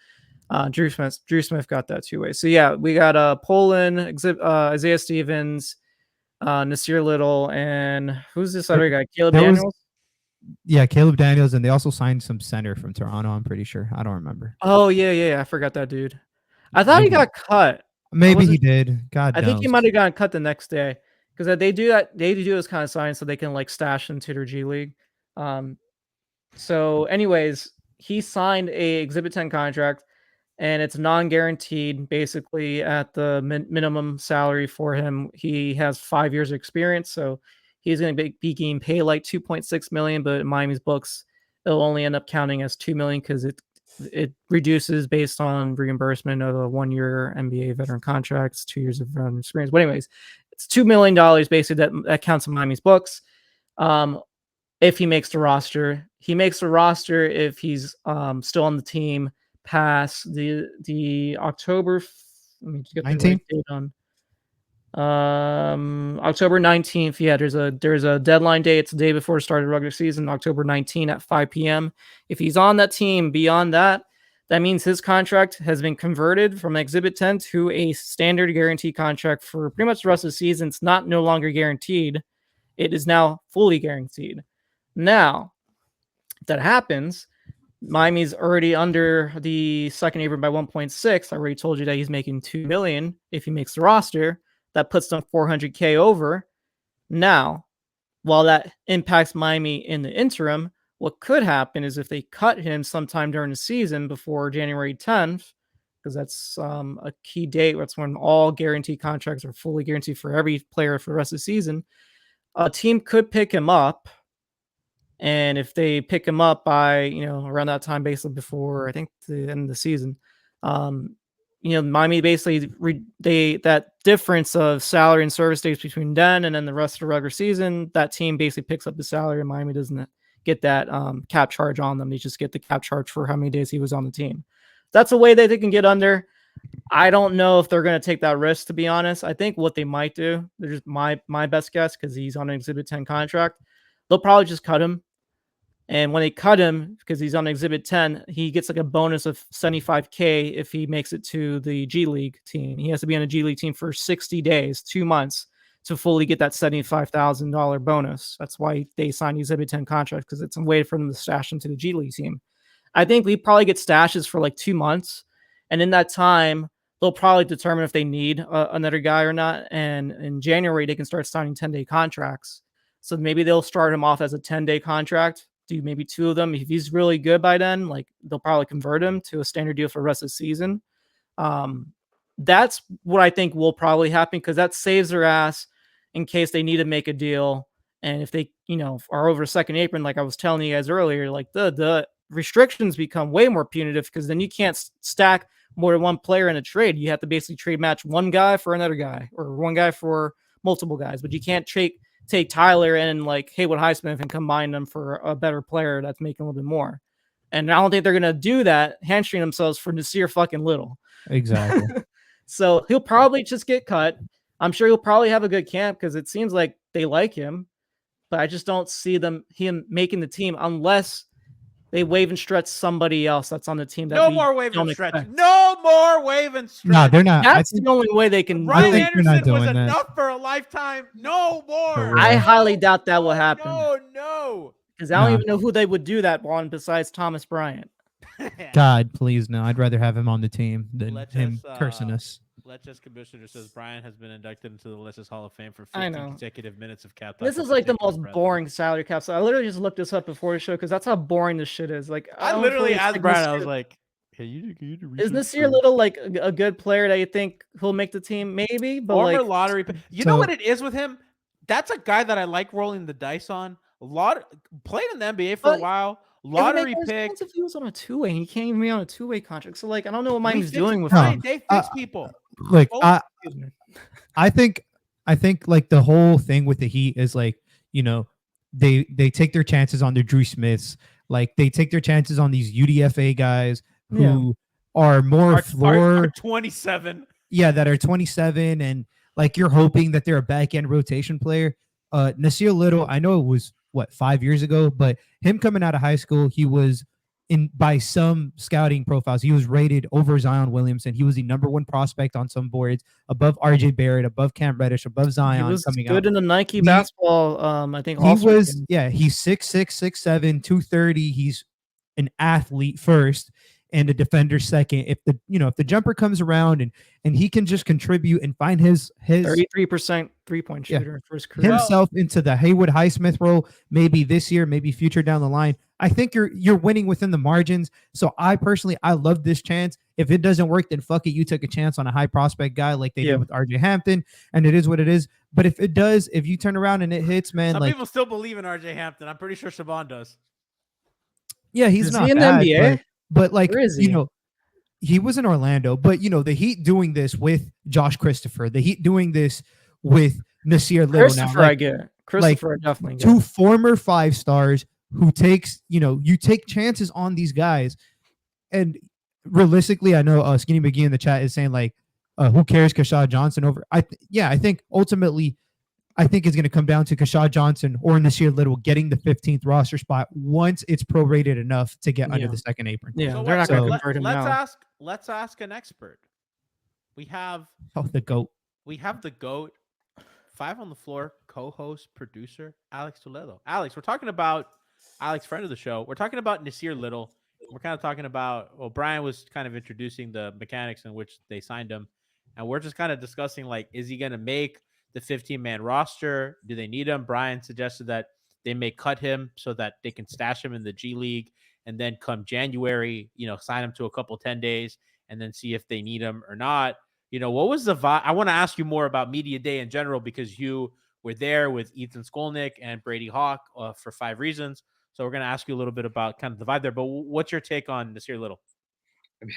Drew Smith got that 2 ways. So yeah, we got Poland, Isaiah Stevens, Nasir Little, and who's this other guy? Caleb Daniels. Caleb Daniels, and they also signed some center from Toronto. I'm pretty sure. I don't remember. Oh yeah, I forgot that dude. I thought he got cut. Maybe he did. God, I think he might have gotten cut the next day because they do that. They do this kind of sign so they can like stash into their G League. So, anyways, he signed a Exhibit 10 contract, and it's non-guaranteed. Basically, at the minimum salary for him, he has 5 years of experience, so he's going to be getting paid like $2.6 million. But in Miami's books, it'll only end up counting as $2 million because it reduces based on reimbursement of a 1-year NBA veteran contracts, 2 years of veteran experience. But anyways, it's $2 million basically that counts in Miami's books. if he makes the roster. He makes the roster if he's still on the team past the October. Let me just get the 19th? right date on. October 19th. Yeah, there's a deadline day. It's the day before the start of the regular season, October 19 at 5 p.m. If he's on that team beyond that, that means his contract has been converted from Exhibit 10 to a standard guarantee contract for pretty much the rest of the season. It's no longer guaranteed. It is now fully guaranteed. Now, if that happens, Miami's already under the second apron by 1.6. I already told you that he's making $2 million if he makes the roster. That puts them $400K over. Now, while that impacts Miami in the interim, what could happen is if they cut him sometime during the season before January 10th, because that's a key date. That's when all guaranteed contracts are fully guaranteed for every player for the rest of the season. A team could pick him up. And if they pick him up by, around that time, basically before, I think, the end of the season, Miami basically, that difference of salary and service days between then and then the rest of the regular season, that team basically picks up the salary, and Miami doesn't get that cap charge on them. They just get the cap charge for how many days he was on the team. That's a way that they can get under. I don't know if they're going to take that risk, to be honest. I think what they might do, they're just my best guess, because he's on an Exhibit 10 contract, they'll probably just cut him. And when they cut him, because he's on Exhibit 10, he gets like a bonus of $75K if he makes it to the G League team. He has to be on a G League team for 60 days, 2 months, to fully get that $75,000 bonus. That's why they signed the Exhibit 10 contract, because it's a way for them to stash into the G League team. I think we probably get stashes for like 2 months. And in that time, they'll probably determine if they need another guy or not. And in January, they can start signing 10-day contracts. So maybe they'll start him off as a 10-day contract, do maybe 2 of them. If he's really good by then, like, they'll probably convert him to a standard deal for the rest of the season. That's what I think will probably happen, because that saves their ass in case they need to make a deal. And if they, are over a second apron, like I was telling you guys earlier, like the restrictions become way more punitive, because then you can't stack more than one player in a trade. You have to basically trade match one guy for another guy, or one guy for multiple guys, but you can't take Tyler and like Haywood Highsmith and combine them for a better player that's making a little bit more. And I don't think they're going to do that, hamstring themselves for Nasir fucking Little. Exactly. So he'll probably just get cut. I'm sure he'll probably have a good camp, because it seems like they like him, but I just don't see him making the team unless they wave and stretch somebody else that's on the team. No more wave and stretch. No more wave and stretch. No, they're not. That's the only way they can. Ryan think they're not Anderson was doing that. enough for a lifetime. No more. I highly doubt that will happen. No. Because I don't even know who they would do that on besides Thomas Bryant. God, please no. I'd rather have him on the team than Let's him just, cursing us. Let's Commissioner says Brian has been inducted into the Let's Hall of Fame for I 50 know. consecutive minutes of cap. This is like the most boring salary cap. So I literally just looked this up before the show, because that's how boring this shit is. Like, I don't literally fully asked expect Brian. I Nasir- was like, "Hey, you is Nasir Little like a good player that you think he'll make the team? Maybe, but former like, lottery pick? You know what it is with him? That's a guy that I like rolling the dice on. Played in the NBA for a while. Lottery pick. If he was on a 2-way, he can't even be on a 2-way contract. So like, I don't know what Miami's doing with Brian, him. they fix people. Like, Oh, I think like the whole thing with the Heat is like, they take their chances on their Drew Smiths. Like, they take their chances on these UDFA guys who are more are 27. Yeah, that are 27, and like you're hoping that they're a back end rotation player. Nasir Little, I know it was 5 years ago, but him coming out of high school, he was by some scouting profiles, he was rated over Zion Williamson. He was the #1 prospect on some boards, above RJ Barrett, above Cam Reddish, above Zion. He was coming good out in the Nike basketball. I think he was. Yeah, he's 6'6", 6'7", 230. He's an athlete first and a defender second. If the jumper comes around and he can just contribute and find his 33% 3-point shooter for his career himself into the Haywood Highsmith role, maybe this year, maybe future down the line, I think you're winning within the margins. So I love this chance. If it doesn't work, then fuck it. You took a chance on a high prospect guy like they did with RJ Hampton, and it is what it is. But if it does, if you turn around and it hits, man, some people still believe in RJ Hampton. I'm pretty sure Siobhan does. Yeah, he's not in bad, the NBA. But like, Where is he? He was in Orlando, but the Heat doing this with Josh Christopher, the Heat doing this with Nasir Little. Christopher, now, I get. Christopher, I definitely two get. former 5-stars who takes, you take chances on these guys. And realistically, I know Skinny McGee in the chat is saying like, who cares Kashad Johnson over? I think ultimately, I think it's going to come down to Kashad Johnson or Nasir Little getting the 15th roster spot once it's prorated enough to get under the second apron. Yeah, So they're not going to let, convert him let's now. ask let's ask an expert. We have the GOAT. the GOAT, 5 on the floor, co-host, producer, Alex Toledo. Alex, we're talking about Alex, friend of the show. We're talking about Nasir Little. We're kind of talking about, well, Brian was kind of introducing the mechanics in which they signed him. And we're just kind of discussing, like, is he going to make the 15-man roster? Do they need him? Brian suggested that they may cut him so that they can stash him in the G League. And then come January, sign him to a couple 10 days and then see if they need him or not. What was the vibe? I want to ask you more about Media Day in general because you were there with Ethan Skolnick and Brady Hawk for 5 reasons. So we're going to ask you a little bit about kind of the vibe there. But what's your take on Nasir Little?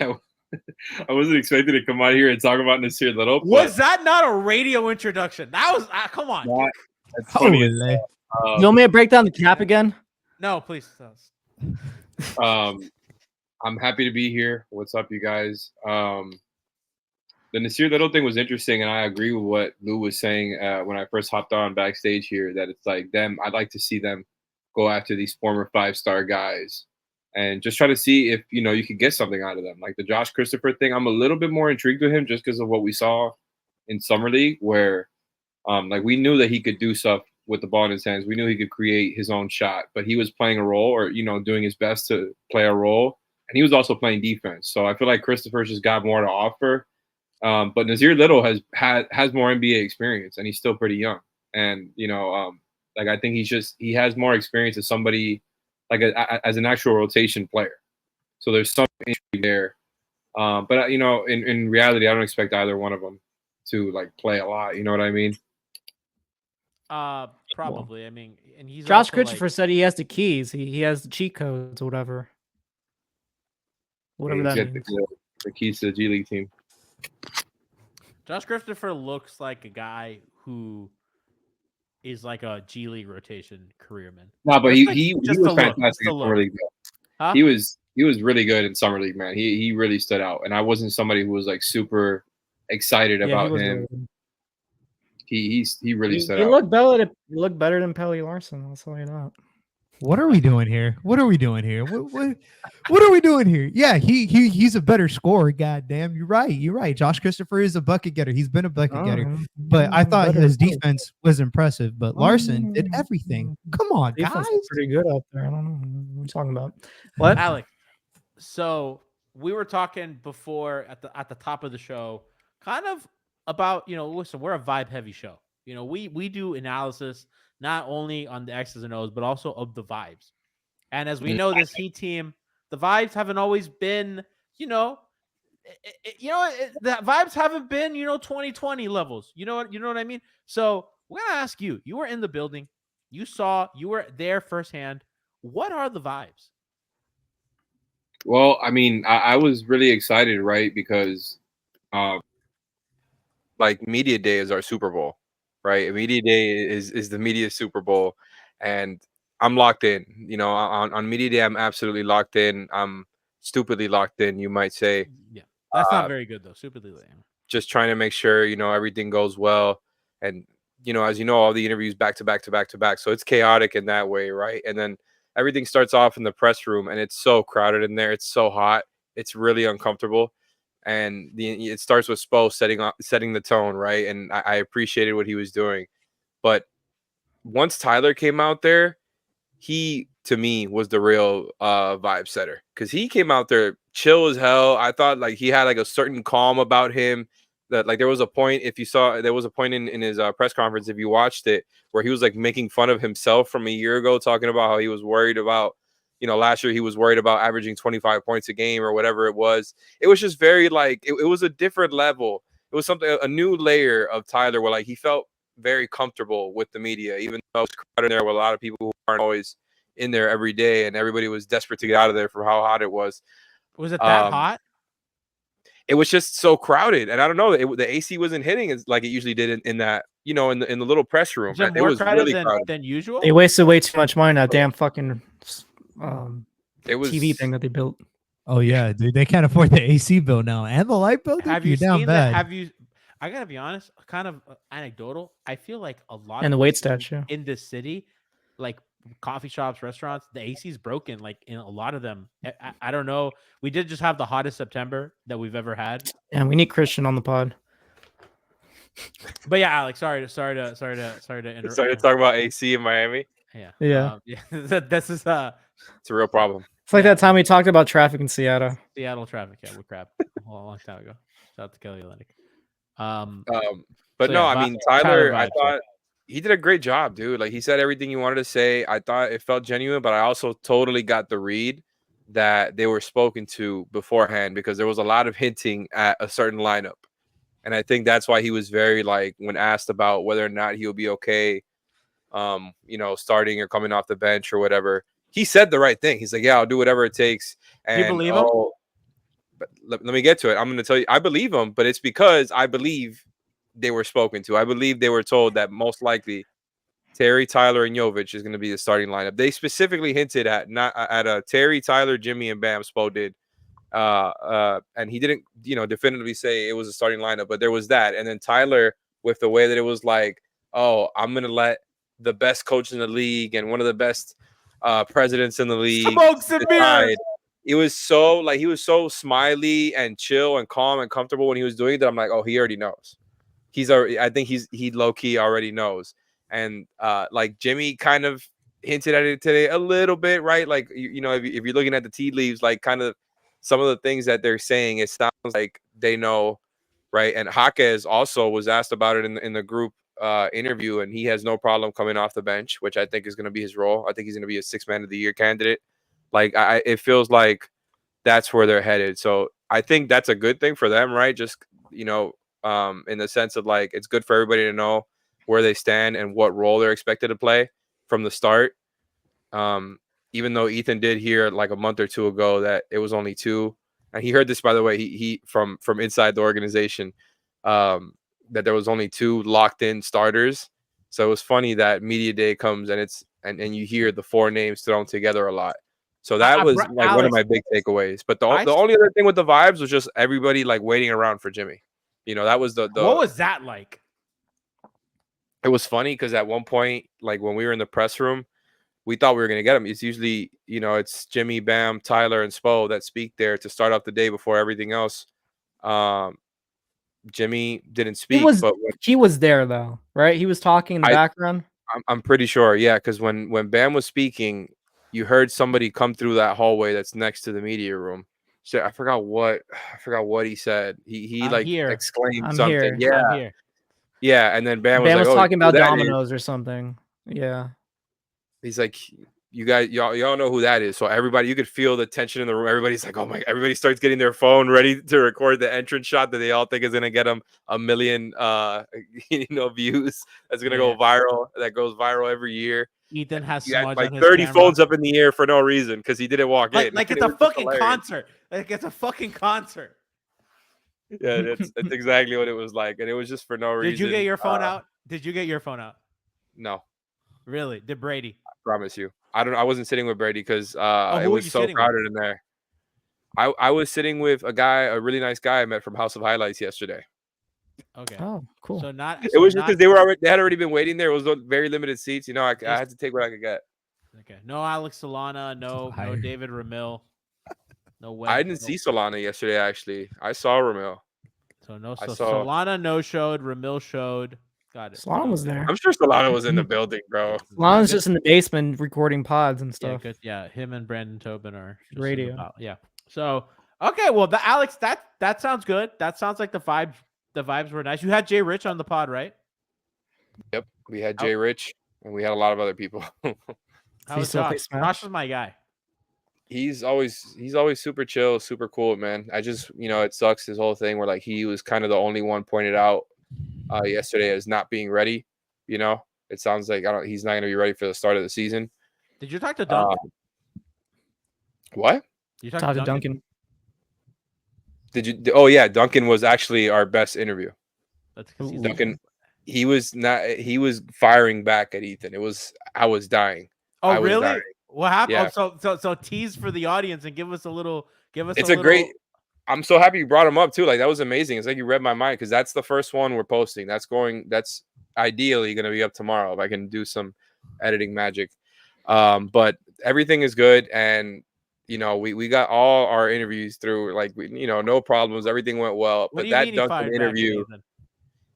I wasn't expecting to come out here and talk about Nasir Little. Was that not a radio introduction? That was come on. That's funny. You want me to break down the cap again? No, please. I'm happy to be here. What's up, you guys? The Nasir Little thing was interesting, and I agree with what Lou was saying when I first hopped on backstage here, that it's like them. I'd like to see them go after these former 5-star guys and just try to see if, you could get something out of them. Like the Josh Christopher thing, I'm a little bit more intrigued with him just because of what we saw in Summer League where, we knew that he could do stuff with the ball in his hands. We knew he could create his own shot, but he was playing a role or, doing his best to play a role. And he was also playing defense. So I feel like Christopher's just got more to offer. But Nasir Little has more NBA experience and he's still pretty young. And, I think he has more experience as somebody as an actual rotation player. So there's some intrigue there. But in reality, I don't expect either one of them to play a lot. You know what I mean? Probably. I mean, and he's Josh also, Christopher said he has the keys. He has the cheat codes or whatever. Whatever that means. The keys to the G League team. Josh Christopher looks like a guy who is like a G League rotation careerman. No, but he was fantastic in Summer League. Huh? He was really good in Summer League, man. He really stood out, and I wasn't somebody who was super excited about him. He really stood out. He looked better than Pelly Larson. I'll tell you that. What are we doing here? What are we doing here? What are we doing here? Yeah, he's a better scorer. Goddamn, you're right. Josh Christopher is a bucket getter. He's been a bucket getter, but I thought his defense was impressive. But Larson did everything. Come on, guys. Pretty good out there. I don't know what you're talking about. What, Alex? So we were talking before at the top of the show, kind of about listen, we're a vibe heavy show. We do analysis not only on the X's and O's, but also of the vibes. And as we know, this Heat team, the vibes haven't always been, the vibes haven't been, 2020 levels. You know what I mean? So we're going to ask you, you were in the building, you were there firsthand. What are the vibes? Well, I mean, I was really excited, right? Because Media Day is our Super Bowl. Right, Media Day is the media Super Bowl, and I'm locked in. On Media Day, I'm absolutely locked in. I'm stupidly locked in, you might say. Yeah, that's not very good though. Stupidly lame. Just trying to make sure everything goes well, and as all the interviews back to back to back to back, so it's chaotic in that way, right? And then everything starts off in the press room, and it's so crowded in there. It's so hot. It's really uncomfortable. And it starts with Spo setting the tone, right? And I appreciated what he was doing. But once Tyler came out there, he, to me, was the real vibe setter. Because he came out there chill as hell. I thought he had a certain calm about him. That there was a point, there was a point in his press conference, if you watched it, where he was making fun of himself from a year ago, talking about how he was worried about, last year he was worried about averaging 25 points a game or whatever it was. It was just very it was a different level. It was a new layer of Tyler where he felt very comfortable with the media, even though it was crowded there with a lot of people who aren't always in there every day, and everybody was desperate to get out of there for how hot it was. Was it that hot? it was just so crowded, and I don't know, the AC wasn't hitting as like it usually did in that, you know, in the little press room. Is it It more was crowded really crowded. than usual? They wasted way too much money on that damn fucking It was TV thing that they built. Oh yeah, dude, they can't afford the AC bill now and the light bill. Dude, Have you you're down seen bad. that? Have you? I gotta be honest, kind of anecdotal. I feel like a lot And the of weight places statue. in this city, like coffee shops, restaurants, the AC's broken. Like in a lot of them, I don't know. We did just have the hottest September that we've ever had. And we need Christian on the pod. But yeah, Alex, sorry to interrupt. started talking about AC in Miami. Yeah, Yeah. This is It's a real problem. It's like Yeah. that time we talked about traffic in Seattle. Seattle traffic. Yeah, we're crap. A long time ago. Shout out to Kelly Olynyk. But So no, yeah, I mean Tyler Tyler, vibes, I yeah. thought he did a great job, dude. Like he said everything he wanted to say. I thought it felt genuine, but I also totally got the read that they were spoken to beforehand because there was a lot of hinting at a certain lineup. And I think that's why he was very like when asked about whether or not he'll be okay, you know, starting or coming off the bench or whatever. He said the right thing. He's like, yeah, I'll do whatever it takes. And You believe him? But let me get to it. I'm going to tell you, I believe him, but it's because I believe they were spoken to. I believe they were told that most likely Terry, Tyler, and Jovic is going to be the starting lineup. They specifically hinted at Terry, Tyler, Jimmy, and Bam. Spo did, and he didn't, you know, definitively say it was a starting lineup, but there was that. And then Tyler, with the way that it was like, oh, I'm going to let the best coach in the league and one of the best presidents in the league Smokes and mirrors. it was so like he was so smiley and chill and calm and comfortable when he was doing it that I'm like, oh, he already knows. I think he low key already knows. And like Jimmy kind of hinted at it today a little bit, right? Like you know, if you're looking at the tea leaves, like kind of some of the things that they're saying, it sounds like they know, right? And Jaquez also was asked about it in the group interview, and he has no problem coming off the bench, which I think is going to be his role. I think he's going to be a 6 man of the year candidate. Like it feels like that's where they're headed. So I think that's a good thing for them, right? Just, you know, in the sense of like, it's good for everybody to know where they stand and what role they're expected to play from the start. Even though Ethan did hear like a month or two ago that it was only 2, and he heard this, by the way, he from inside the organization, that there was only 2 locked in starters. So it was funny that media day comes and and you hear the 4 names thrown together a lot. So that was like Alex, one of my big takeaways. But the only other thing with the vibes was just everybody like waiting around for Jimmy. You know, that was the What was that like? It was funny because at one point, like when we were in the press room, we thought we were going to get him. It's usually, you know, it's Jimmy, Bam, Tyler, and Spo that speak there to start off the day before everything else. Jimmy didn't speak, but he was there though, right? He was talking in the background. I'm pretty sure, yeah, because when Bam was speaking, you heard somebody come through that hallway that's next to the media room. So I forgot what he said. He like exclaimed something. Yeah, yeah, and then Bam was like, talking about dominoes or something. Yeah, he's like, you guys, y'all know who that is. So everybody, you could feel the tension in the room. Everybody's like, oh my! Everybody starts getting their phone ready to record the entrance shot that they all think is gonna get them 1 million, you know, views. That's gonna go viral. That goes viral every year. Ethan has like 30 phones up in the air for no reason because he didn't walk in. Like it's a fucking concert. Like it's a fucking concert. Yeah, that's exactly what it was like, and it was just for no reason. Did you get your phone out? Did you get your phone out? No. Really? Did Brady? I promise you. I wasn't sitting with Brady because it was so crowded in there. I was sitting with a really nice guy I met from House of Highlights yesterday. Okay. Oh, cool. So it was just because they had already been waiting there. It was very limited seats. You know, I had to take what I could get. Okay. No Alex Solana, no David Ramil. No way. I didn't see Solana yesterday, actually. I saw Ramil. So Solana no showed, Ramil showed. Got it. Solana was there. I'm sure Solana was in the building, bro. Solana's just in the basement recording pods and stuff. Yeah, good. Yeah, him and Brandon Tobin are radio. Yeah. So okay, well, Alex, that sounds good. That sounds like the vibes were nice. You had Jay Rich on the pod, right? Yep, we had Jay Rich, and we had a lot of other people. How was Josh? Josh was my guy. He's always super chill, super cool, man. I just, you know, it sucks his whole thing where like he was kind of the only one pointed out yesterday as not being ready. You know, it sounds like he's not going to be ready for the start of the season. Did you talk to Duncan? What? You talked to Duncan? Did you? Oh yeah, Duncan was actually our best interview. That's because he's Duncan, he was not. He was firing back at Ethan. I was dying. Oh, I was really? dying. What happened? Yeah. So tease for the audience and give us a little. It's a great. I'm so happy you brought him up too. Like that was amazing. It's like you read my mind because that's the first one we're posting. That's ideally going to be up tomorrow if I can do some editing magic. But everything is good, and we got all our interviews through. Like no problems. Everything went well. What do But you mean that he Duncan fired back, interview. Nathan?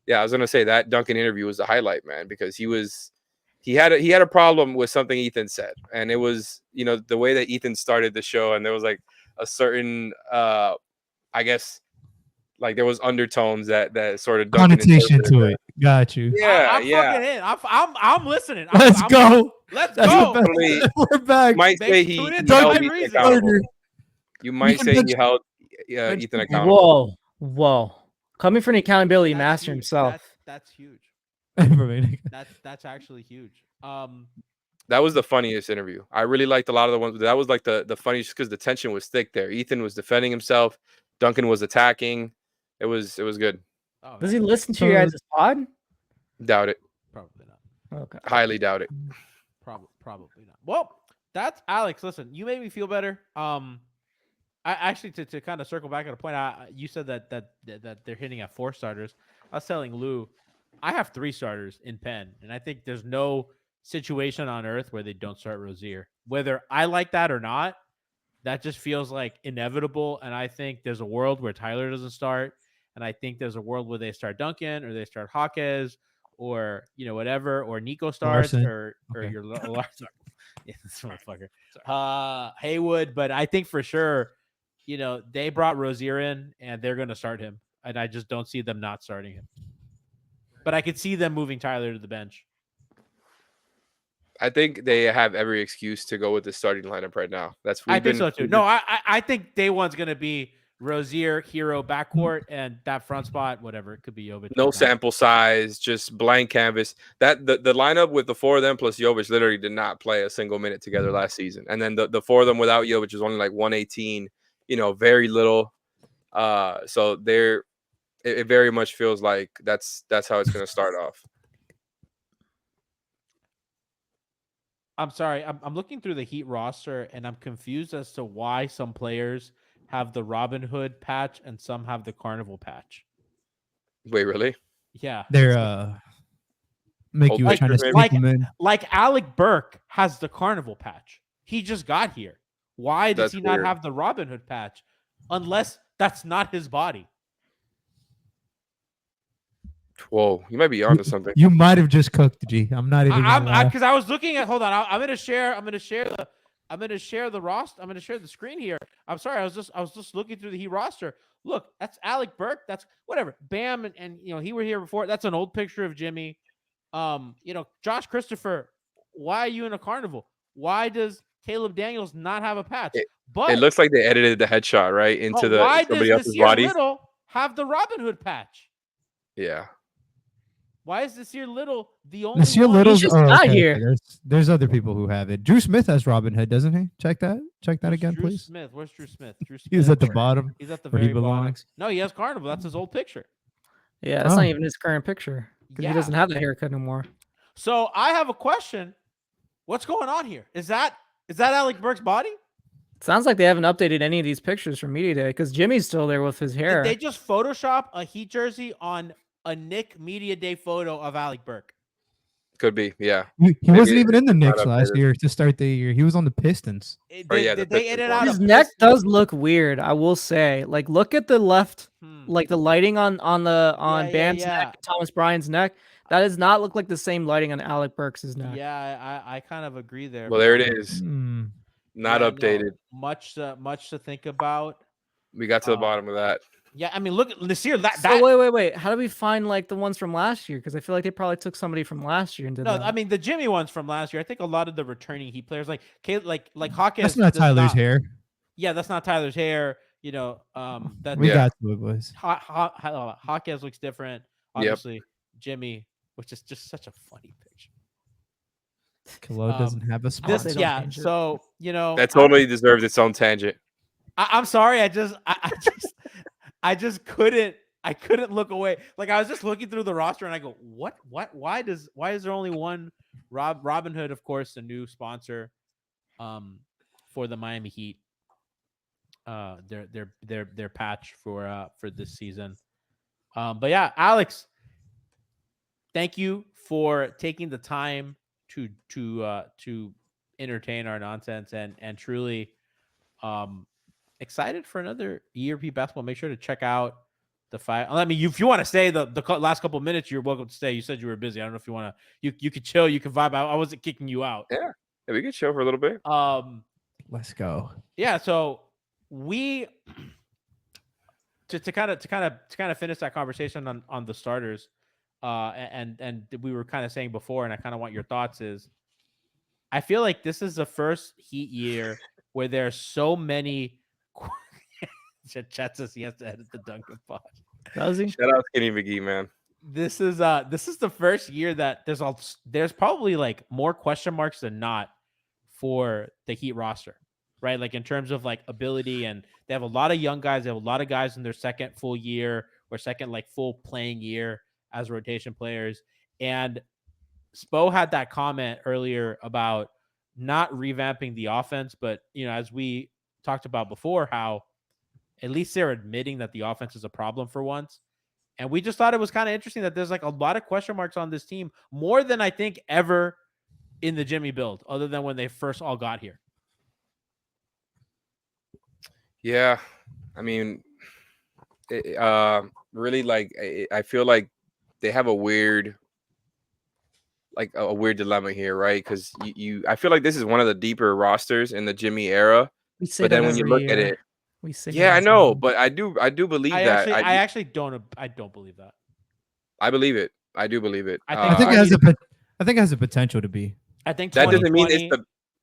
Yeah, I was gonna say that Duncan interview was the highlight, man, because he had a problem with something Ethan said, and it was the way that Ethan started the show, and there was like a certain I guess like there was undertones that sort of Duncan Connotation to interpreted it. Got you. that. I'm Yeah. fucking in. I'm listening. Let's go. Let's That's go. the best. We're back. You might say he Tune in held for Ethan reason. accountable. You might can say he mention- held Ethan accountable. Whoa. Coming from an accountability master huge. himself. That's huge. Information. That's actually huge. That was the funniest interview. I really liked a lot of the ones. That was like the funniest because the tension was thick there. Ethan was defending himself. Duncan was attacking. It was good. Oh, Does man. he listen to you guys' pod? Doubt it. Probably not. Okay. Highly doubt it. Probably not. Well, that's Alex. Listen, you made me feel better. I actually to kind of circle back at a point. You said that they're hitting at 4 starters. I was telling Lou, I have 3 starters in pen, and I think there's no situation on earth where they don't start Rozier. Whether I like that or not, that just feels like inevitable. And I think there's a world where Tyler doesn't start, and I think there's a world where they start Duncan or they start Hawkes or whatever, or Nico starts Larson. or Okay. your Larson. Yeah, this motherfucker. Haywood, but I think for sure, they brought Rozier in and they're going to start him, and I just don't see them not starting him. But I could see them moving Tyler to the bench. I think they have every excuse to go with the starting lineup right now. I think so too. No, I think day one's going to be Rozier, Herro, backcourt, and that front spot, whatever. It could be Jovic. No sample size, just blank canvas. That the lineup with the 4 of them plus Jovic literally did not play a single minute together last season. And then the 4 of them without Jovic is only like 118, very little. So it very much feels like that's how it's going to start off. I'm sorry. I'm looking through the Heat roster, and I'm confused as to why some players have the Robin Hood patch and some have the Carnival patch. Wait, really? Yeah. They're make you Like- trying to sneak like- them in. Like Alec Burke has the Carnival patch. He just got here. Why does That's he not weird. have the Robin Hood patch? Unless that's not his body. Whoa, you might be onto something. You might have just cooked, G. I'm not even. gonna lie. Because I was looking at. Hold on. I'm gonna share the roster. I'm gonna share the screen here. I'm sorry. I was just looking through the Heat roster. Look, that's Alec Burke. That's whatever. Bam, and he were here before. That's an old picture of Jimmy. Josh Christopher. Why are you in a Carnival? Why does Caleb Daniels not have a patch? It looks like they edited the headshot right into why somebody does else's Nasir body. Little have the Robin Hood patch? Yeah. Why is Nasir Little the only Nasir one? Little's just got here. There's other people who have it. Drew Smith has Robin Hood, doesn't he? Check that Where's again, Drew please. Smith. Where's Drew Smith? Drew Smith. He's at the bottom. He's at the where he very bottom. belongs. No, he has Carnival. That's his old picture. Yeah, that's Oh. not even his current picture because Yeah. he doesn't have that haircut anymore. So I have a question. What's going on here? Is that Alec Burke's body? Sounds like they haven't updated any of these pictures from Media Day because Jimmy's still there with his hair. Did they just Photoshop a Heat jersey on a Nick Media Day photo of Alec Burke? Could be. Yeah. He Maybe wasn't even in the not Knicks last updated. year to start the year. He was on the Pistons. Did, Oh, yeah, did the they Pistons edit one. out His a neck Pistons- does look weird, I will say. Like, look at the left, like the lighting on Yeah, Bam's yeah. neck, Thomas Bryan's neck. That does not look like the same lighting on Alec Burks' neck. Yeah, I kind of agree there. Well, there it is. Hmm. Not Yeah, no, updated. much to think about. We got to the bottom of that. Yeah, I mean, look at Nasir. So That wait. How do we find like the ones from last year? Because I feel like they probably took somebody from last year and did no, that. I mean the Jimmy ones from last year. I think a lot of the returning Heat players, like Hawkins. That's not does Tyler's hair. Yeah, that's not Tyler's hair. That We Yeah. got to it, boys. Hawkins looks different. Obviously, Jimmy, which is just such a funny picture. Khalil doesn't have a spot. they This, don't yeah. change it. So That totally deserves its own tangent. I'm sorry. I just I just couldn't. I couldn't look away. Like I was just looking through the roster, and I go, "What? Why is there only one?" Robin Hood, of course, the new sponsor, for the Miami Heat. Their patch for this season. But yeah, Alex, thank you for taking the time to entertain our nonsense and truly excited for another ERP basketball. Make sure to check out the five. I mean, if you want to stay the last couple of minutes, you're welcome to stay. You said you were busy. I don't know if you want to. You could chill. You could vibe out. I wasn't kicking you out. Yeah, we could chill for a little bit. Let's go. Yeah. So we to kind of finish that conversation on the starters. And we were kind of saying before, and I kind of want your thoughts is, I feel like this is the first Heat year where there's so many. Chet says he has to edit the Duncan pod. Does he? Shout out Skinny McGee, man. This is the first year that there's probably like more question marks than not for the Heat roster, right? Like in terms of like ability, and they have a lot of young guys. They have a lot of guys in their second full year or second like full playing year as rotation players. And Spo had that comment earlier about not revamping the offense, but as we talked about before, how at least they're admitting that the offense is a problem for once. And we just thought it was kind of interesting that there's like a lot of question marks on this team, more than I think ever in the Jimmy build, other than when they first all got here. Yeah, I mean, really, like I feel like they have a weird dilemma here, right? Because I feel like this is one of the deeper rosters in the Jimmy era. But then when you look at it, I know, but I do believe that. I actually don't believe that. I believe it. I do believe it. I think it has a potential to be. I think that doesn't mean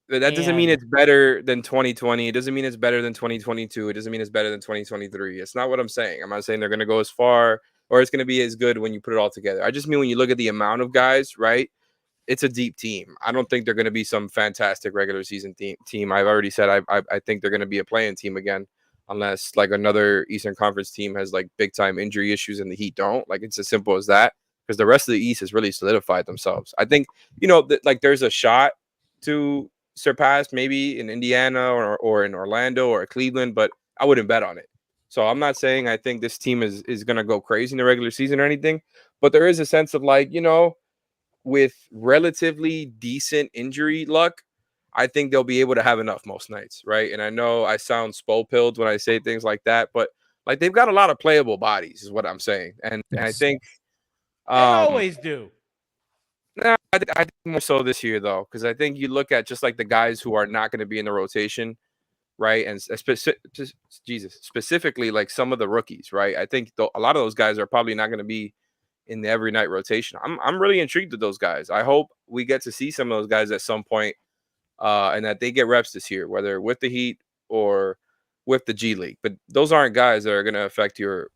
doesn't mean it's better than 2020. It doesn't mean it's better than 2022. It doesn't mean it's better than 2023. It's not what I'm saying. I'm not saying they're going to go as far or it's going to be as good when you put it all together. I just mean when you look at the amount of guys, right? It's a deep team. I don't think they're going to be some fantastic regular season team. I've already said I think they're going to be a playing team again, unless like another Eastern Conference team has like big time injury issues and the Heat don't. Like it's as simple as that, because the rest of the East has really solidified themselves. I think like there's a shot to surpass maybe in Indiana or in Orlando or Cleveland, but I wouldn't bet on it. So I'm not saying I think this team is going to go crazy in the regular season or anything, but there is a sense of like, with relatively decent injury luck, I think they'll be able to have enough most nights, right? And I know I sound spo-pilled when I say things like that, but like they've got a lot of playable bodies is what I'm saying. And I think they always do. No, I think more so this year though, because I think you look at just like the guys who are not going to be in the rotation, right? And specifically like some of the rookies, right? I think a lot of those guys are probably not going to be in the every night rotation. I'm really intrigued with those guys. I hope we get to see some of those guys at some point, and that they get reps this year, whether with the Heat or with the G League. But those aren't guys that are going to affect your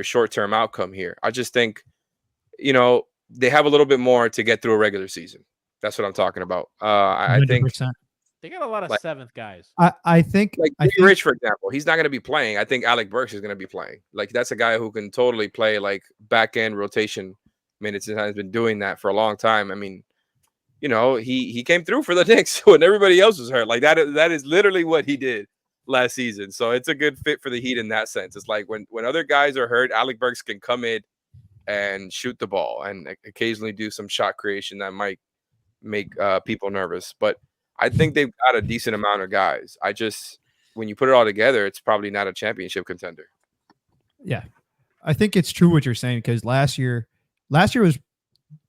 short-term outcome here. I just think, they have a little bit more to get through a regular season. That's what I'm talking about. I think they got a lot of seventh guys. I think Rich, for example, he's not going to be playing. I think Alec Burks is going to be playing. Like that's a guy who can totally play like back end rotation minutes and has been doing that for a long time. I mean, he came through for the Knicks when everybody else was hurt. Like that is literally what he did last season. So it's a good fit for the Heat in that sense. It's like when other guys are hurt, Alec Burks can come in and shoot the ball and occasionally do some shot creation that might make people nervous. But I think they've got a decent amount of guys. When you put it all together, it's probably not a championship contender. Yeah, I think it's true what you're saying, because last year was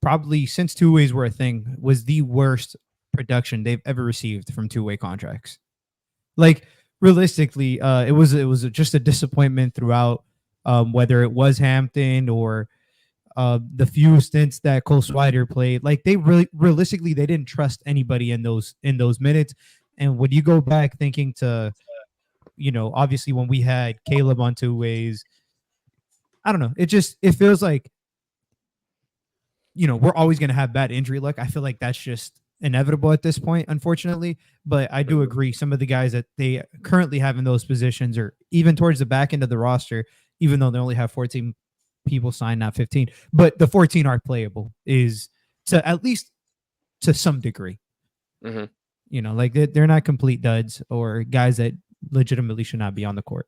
probably, since two-ways were a thing, was the worst production they've ever received from two-way contracts. Like realistically, it was just a disappointment throughout, whether it was Hampton or the few stints that Cole Swider played. Like they realistically, they didn't trust anybody in those minutes. And when you go back thinking to, obviously when we had Caleb on two ways, I don't know. It feels like, we're always going to have bad injury luck. I feel like that's just inevitable at this point, unfortunately. But I do agree, some of the guys that they currently have in those positions, or even towards the back end of the roster, even though they only have 14 people signed, not 15. But the 14 are playable, is to at least to some degree. Mhm. You know, like they're not complete duds or guys that legitimately should not be on the court.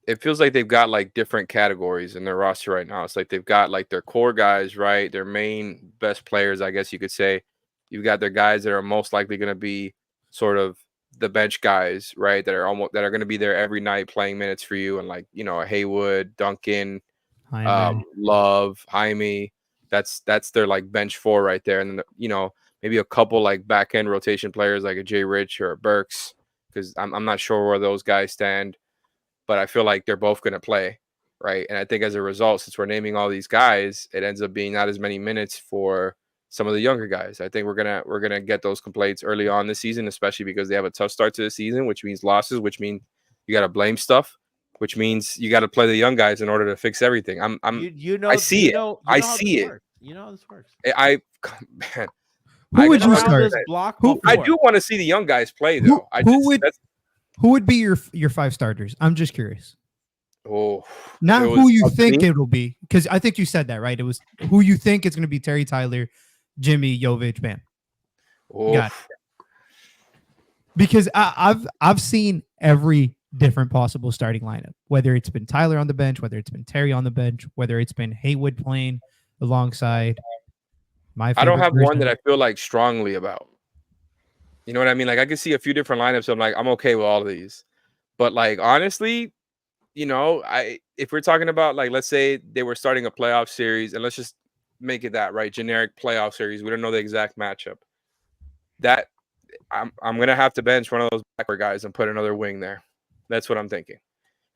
It feels like they've got like different categories in their roster right now. It's like they've got like their core guys, right? Their main best players, I guess you could say. You've got their guys that are most likely going to be sort of the bench guys, right? That are going to be there every night playing minutes for you, and like, you know, a Haywood, Duncan, Jaime. Love, Jaime. That's their like bench four right there, and then you know, maybe a couple like back end rotation players like a Jay Rich or a Burks, because I'm not sure where those guys stand. But I feel like they're both going to play, right? And I think as a result, since we're naming all these guys, it ends up being not as many minutes for some of the younger guys. I think we're gonna get those complaints early on this season, especially because they have a tough start to the season, which means losses, which means you got to blame stuff, which means you got to play the young guys in order to fix everything. I see it. I see it. You know how this works. Man, Who would Been you around start? this block Who- I before. do want to see the young guys play Who- though. who would be your 5 starters? I'm just curious. Oh, Not if it who was you up to think me, it'll be, because I think you said that, right? It was who you think it's going to be: Terry, Tyler, Jimmy, Jovic, Bam. oh, Got it. Because I've seen every different possible starting lineup, whether it's been Tyler on the bench, whether it's been Terry on the bench, whether it's been Haywood playing alongside my favorite I don't have one version. that I feel like strongly about. You know what I mean? Like I could see a few different lineups. So I'm like, I'm okay with all of these. But like honestly, you know, if we're talking about like, let's say they were starting a playoff series, and let's just make it that, right, generic playoff series. We don't know the exact matchup. That I'm gonna have to bench one of those backward guys and put another wing there. That's what I'm thinking.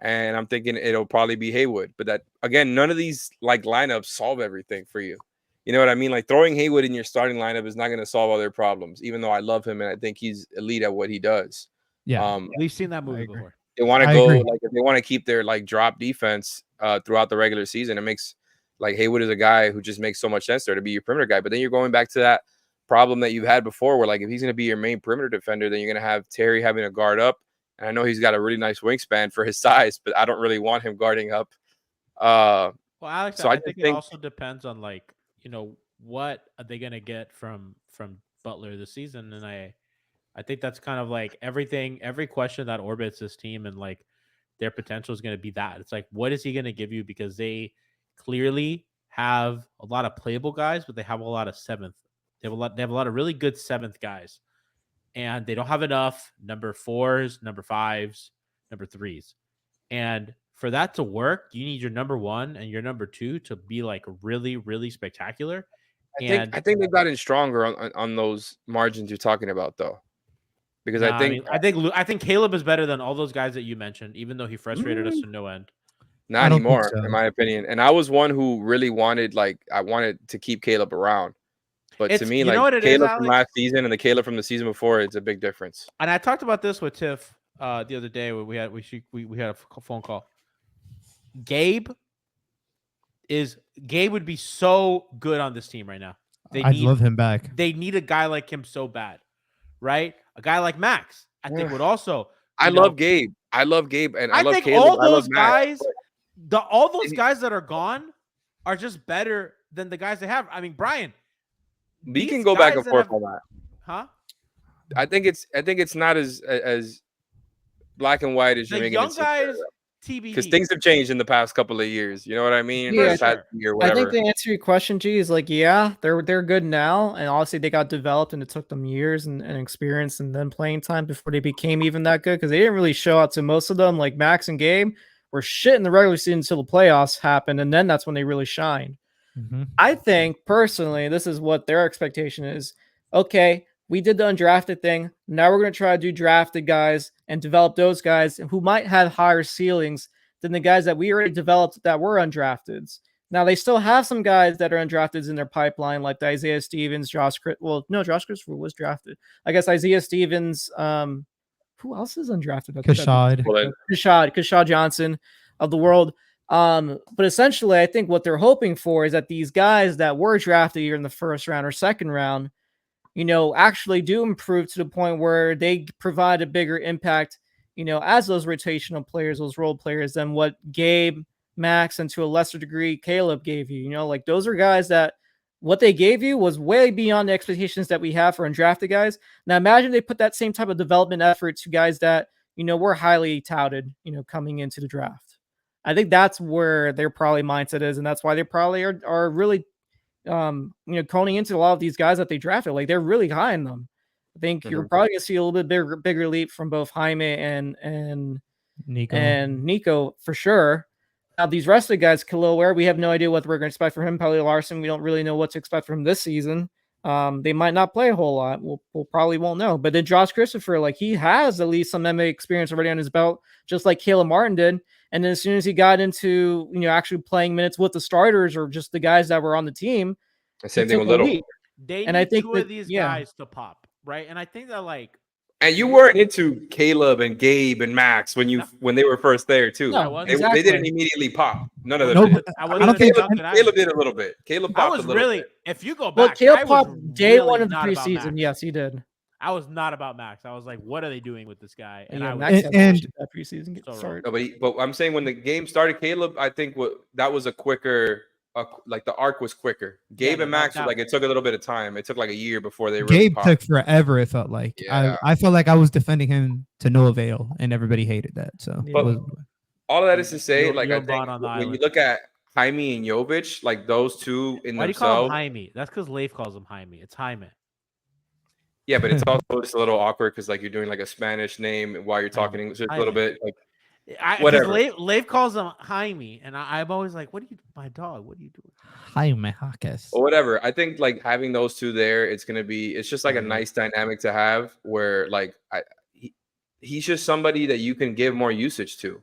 And I'm thinking it'll probably be Haywood. But that again, none of these like lineups solve everything for you. You know what I mean? Like throwing Haywood in your starting lineup is not going to solve all their problems, even though I love him and I think he's elite at what he does. Yeah, We've seen that I movie agree. before. They want to I go agree. like if they want to keep their like drop defense throughout the regular season, it makes like Haywood is a guy who just makes so much sense there to be your perimeter guy. But then you're going back to that problem that you've had before, where like if he's going to be your main perimeter defender, then you're going to have Terry having to guard up. And I know he's got a really nice wingspan for his size, but I don't really want him guarding up. Well, Alex, So I I just think it think also depends on like, you know, what are they gonna get from Butler this season, and I think that's kind of like every question that orbits this team and like their potential is going to be that. It's like, what is he going to give you? Because they clearly have a lot of playable guys, but they have a lot of seventh. They have a lot of really good seventh guys, and they don't have enough number 4s, number 5s, number 3s. And for that to work, you need your number 1 and your number 2 to be like really, really spectacular. I think they've gotten stronger on those margins you're talking about, though, because I think I think Caleb is better than all those guys that you mentioned, even though he frustrated us to no end. not I don't think anymore, so. in my opinion. And I was one who really wanted I wanted to keep Caleb around, but to It's, me, you like know what it is, Caleb from Alex? last season and the Caleb from the season before, it's a big difference. And I talked about this with Tiff the other day when we had a phone call. Gabe would be so good on this team right now. I'd love him back. They need a guy like him so bad, right? A guy like Max, I think would also. I love Gabe, and I love think Caleb. all those Max, guys, all those guys that are gone, are just better than the guys they have. I mean, Brian, we can these go back guys and that forth have- on that. huh? I think it's not as black and white as you're The making young it seem, guys, because TBD. things have changed in the past couple of years. You know what I mean? Yeah, Or the past sure. year, I whatever. think the answer to your question, G, is like, yeah, they're good now, and obviously they got developed, and it took them years and experience and then playing time before they became even that good, because they didn't really show out to most of them. Like Max and Gabe were shit in the regular season until the playoffs happened, and then that's when they really shined. Mhm. I think personally, this is what their expectation is. Okay, we did the undrafted thing. Now we're going to try to do drafted guys and develop those guys who might have higher ceilings than the guys that we already developed that were undrafteds. Now they still have some guys that are undrafted in their pipeline, like the Isaiah Stevens, Josh Christopher was drafted. I guess Isaiah Stevens. Who else is undrafted? Kashad. Kashad Johnson of the world. But essentially, I think what they're hoping for is that these guys that were drafted here in the first round or second round, you know, actually do improve to the point where they provide a bigger impact as those rotational players, those role players, than what Gabe, Max, and to a lesser degree, Caleb gave you. Like those are guys that what they gave you was way beyond the expectations that we have for undrafted guys. Now imagine they put that same type of development effort to guys that, were highly touted, coming into the draft. I think that's where their probably mindset is, and that's why they probably are really, coning into a lot of these guys that they drafted. Like they're really high in them. I think you're probably gonna see a little bit bigger leap from both Jaime and Nico for sure. Now these rest of the guys, Khalil Ware, we have no idea what we're going to expect from him. Pelly Larson, we don't really know what to expect from him this season. They might not play a whole lot. We'll probably won't know. But then Josh Christopher, like he has at least some MMA experience already on his belt, just like Caleb Martin did. And then as soon as he got into actually playing minutes with the starters or just the guys that were on the team, same thing with Little. They and need I think two of these guys to pop, right? And I think that like. And you weren't into Caleb and Gabe and Max when they were first there too. No, they didn't immediately pop. None of them. No, did. I don't think Caleb did a little bit. Caleb popped a little bit. If you go back, well, Caleb popped day really one of the not about preseason. Max. Yes, he did. I was not about Max. I was like, what are they doing with this guy? And I was Max and that preseason get started. No, but I'm saying when the game started, Caleb, I think that was a quicker. Like the arc was quicker. Gabe and Max, like it took a little bit of time. It took like a year before they really Gabe popped. took forever. It felt like I felt like I was defending him to no avail, and everybody hated that. So all of that is to say, You're like I think when you look at Jaime and Jovic, like those two in Why themselves. do you call him Jaime? That's because Leif calls him Jaime. It's Jaime. Yeah, but it's also just a little awkward because like you're doing like a Spanish name while you're talking English a little bit. Like whatever. Leif calls him Jaime, and I'm always like, "What are you, my dog? What are you doing?" Jaime Jaques. Or whatever. I think like having those two there, it's just like a nice dynamic to have where like he's just somebody that you can give more usage to.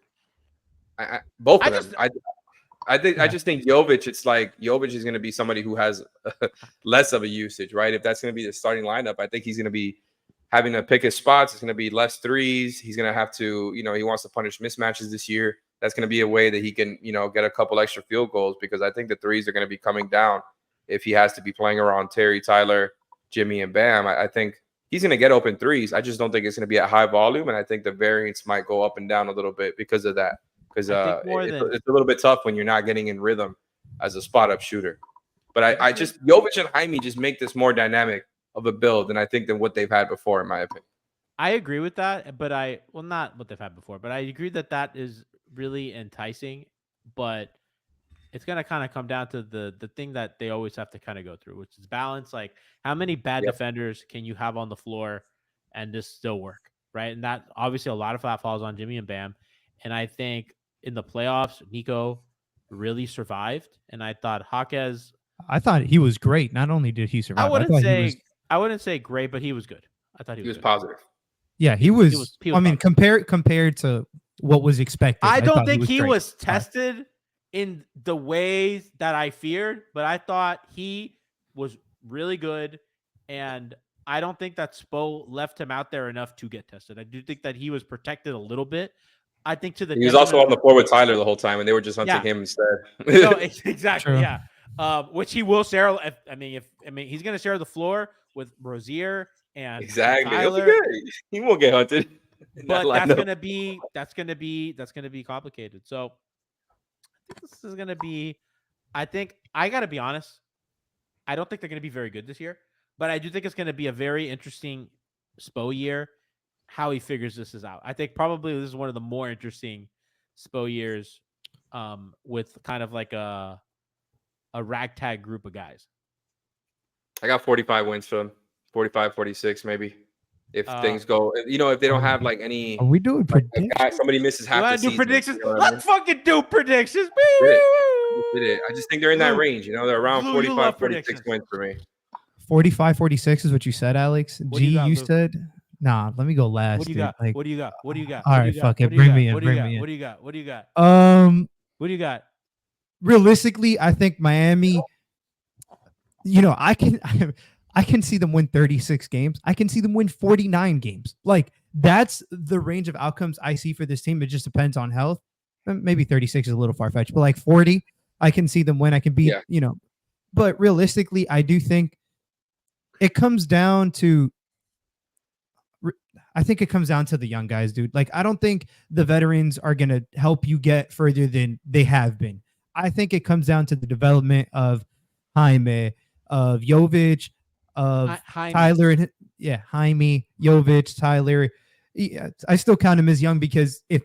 Both of them. I just think Jovic. It's like Jovic is going to be somebody who has less of a usage, right? If that's going to be the starting lineup, I think he's going to be having to pick his spots. It's going to be less threes. He's going to have to, he wants to punish mismatches this year. That's going to be a way that he can, get a couple extra field goals because I think the threes are going to be coming down if he has to be playing around Terry, Tyler, Jimmy, and Bam. I think he's going to get open threes. I just don't think it's going to be at high volume, and I think the variance might go up and down a little bit because of that. Because it's a little bit tough when you're not getting in rhythm as a spot-up shooter. But I just Jovic and Jaime just make this more dynamic of a build, and I think than what they've had before, in my opinion. I agree with that, but not what they've had before, but I agree that is really enticing. But it's gonna kind of come down to the thing that they always have to kind of go through, which is balance. Like, how many bad defenders can you have on the floor and this still work, right? And that obviously a lot of that falls on Jimmy and Bam. And I think in the playoffs, Nico really survived, and I thought Jaques. I thought he was great. Not only did he survive, I wouldn't say great, but he was good. I thought he was positive. Yeah, he was I mean, compared to what was expected, I don't think he was tested in the ways that I feared, but I thought he was really good, and I don't think that Spo left him out there enough to get tested. I do think that he was protected a little bit. I think he was also on the floor with Tyler the whole time, and they were just hunting him instead. No, exactly. True. Yeah. Which he will share. I mean, he's going to share the floor with Rozier and Tyler. He won't get hunted. But that's going to be complicated. So this is going to be. I think I got to be honest. I don't think they're going to be very good this year, but I do think it's going to be a very interesting Spo year. How he figures this is out. I think probably this is one of the more interesting Spo years with kind of like a ragtag group of guys. I got 45 wins for him. 45, 46 maybe. If things go, if they don't have like any. Are we doing predictions? Somebody misses half the season. Do predictions? Let's fucking do predictions. Did it. I just think they're in that range. They're around 45, 46 wins for me. 45, 46 is what you said, Alex. You said... Nah, let me go last. What do you got? What do you got? What do you got? All right, fuck it. Bring me in. What do you got? What do you got? What do you got? What do you got? Realistically, I think Miami. I can see them win 36 games. I can see them win 49 games. Like that's the range of outcomes I see for this team. It just depends on health. Maybe 36 is a little far fetched, but like 40, I can see them win. I can beat. But realistically, I do think it comes down to. I think it comes down to the young guys, dude. Like, I don't think the veterans are going to help you get further than they have been. I think it comes down to the development of Jaime, of Jovic, of Jaime. Tyler, and Jaime, Jovic, Tyler. I still count him as young because if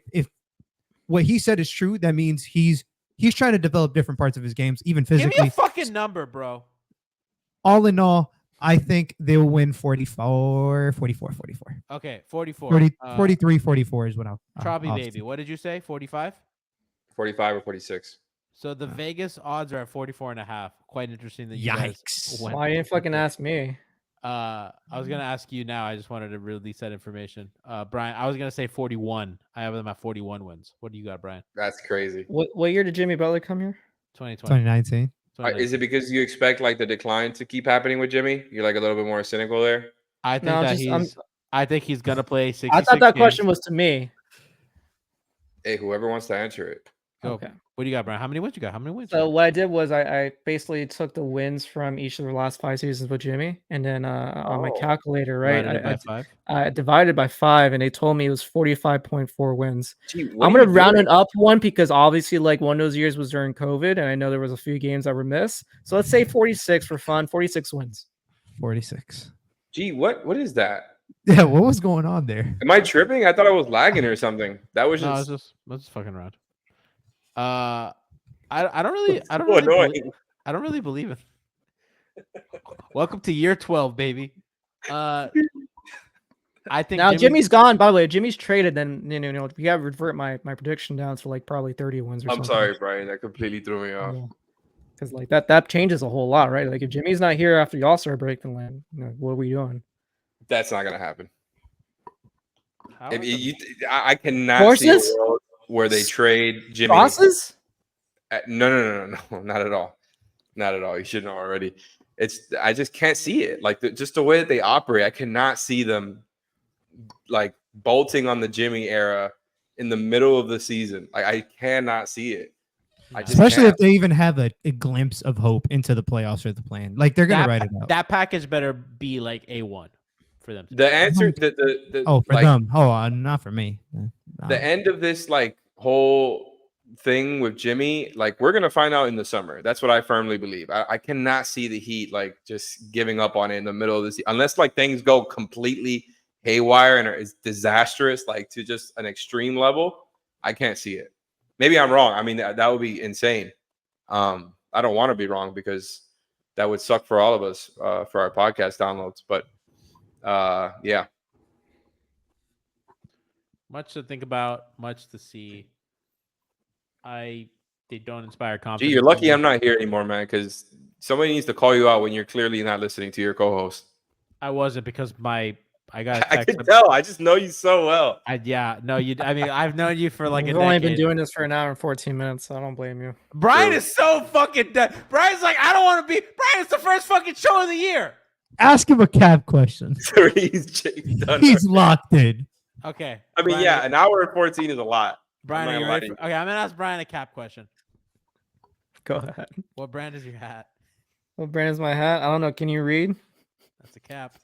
what he said is true, that means he's trying to develop different parts of his games, even physically. Give me a fucking number, bro. All in all, I think they'll win 44. Okay, 44. 43, 44 is what I'll Trobby I'll baby. stick. What did you say? 45? 45 or 46. So the Vegas odds are at 44.5. Quite interesting that you Yikes. guys went. Why you didn't fucking ask me? I was gonna ask you now. I just wanted to release that information. Brian, I was gonna say 41. I have them at 41 wins. What do you got, Brian? That's crazy. What year did Jimmy Butler come here? 2020. 2019. Is it because you expect like the decline to keep happening with Jimmy? You're like a little bit more cynical there. I think No, that just- I think he's gonna play 66 I thought that games. question was to me. Hey, whoever wants to answer it. Go. Okay. What do you got, Brian? How many wins you got? How many wins? So what I did was I basically took the wins from each of the last 5 seasons with Jimmy, and then on my Oh. calculator, right, Divided it by 5. I divided by 5, and they told me it was 45.4 wins. Gee, what I'm are gonna you round doing? it up one because obviously, like, one of those years was during COVID, and I know there was a few games that were missed. So let's say 46 for fun. 46 wins. 46. Gee, what is that? Yeah, what was going on there? Am I tripping? I thought I was lagging or something. That was No, just let's just fucking around. I don't really so annoying. I don't really believe it. Welcome to year 12, baby. I think Now Jimmy's gone. By the way, if Jimmy's traded, then we gotta revert my prediction down to like probably 30 wins or I'm something. sorry, Brian. That completely threw me off. Because like that changes a whole lot, right? Like if Jimmy's not here after the All-Star break, then what are we doing? That's not gonna happen. How If are you, the- I cannot Horses? see a world where they trade Jimmy. Crosses? No, not at all. Not at all. You should know already. I just can't see it. Like just the way that they operate, I cannot see them like bolting on the Jimmy era in the middle of the season. Like I cannot see it. I just Especially can't. if they even have a glimpse of hope into the playoffs or the plan. Like they're gonna write it out. that package better be like A1 for them. The answer, the Oh, for like, them. Oh, not for me. the end of this like whole thing with Jimmy, like we're gonna find out in the summer. That's what I firmly believe. I cannot see the Heat like just giving up on it in the middle of this, unless like things go completely haywire and it's disastrous, like to just an extreme level. I can't see it. Maybe I'm wrong. I mean, that would be insane. I don't want to be wrong because that would suck for all of us for our podcast downloads. But yeah. Much to think about, much to see. They don't inspire confidence. Gee, you're lucky I'm not here anymore, man, because somebody needs to call you out when you're clearly not listening to your co-host. I wasn't because I got a I text. can tell. I just know you so well. I mean, I've known you for like We've a only decade. been doing this for an hour and 14 minutes, so I don't blame you. Brian True. is so fucking dead. Brian's like, I don't want to be. Brian, it's the first fucking show of the year. Ask him a Cav question. He's done. He's locked in. Okay. I mean, Brian, yeah, an hour and 14 is a lot. Brian, I'm are not you gonna ready? lie Okay, I'm gonna ask Brian a cap question. Go ahead. What brand is your hat? What brand is my hat? I don't know. Can you read? That's a cap.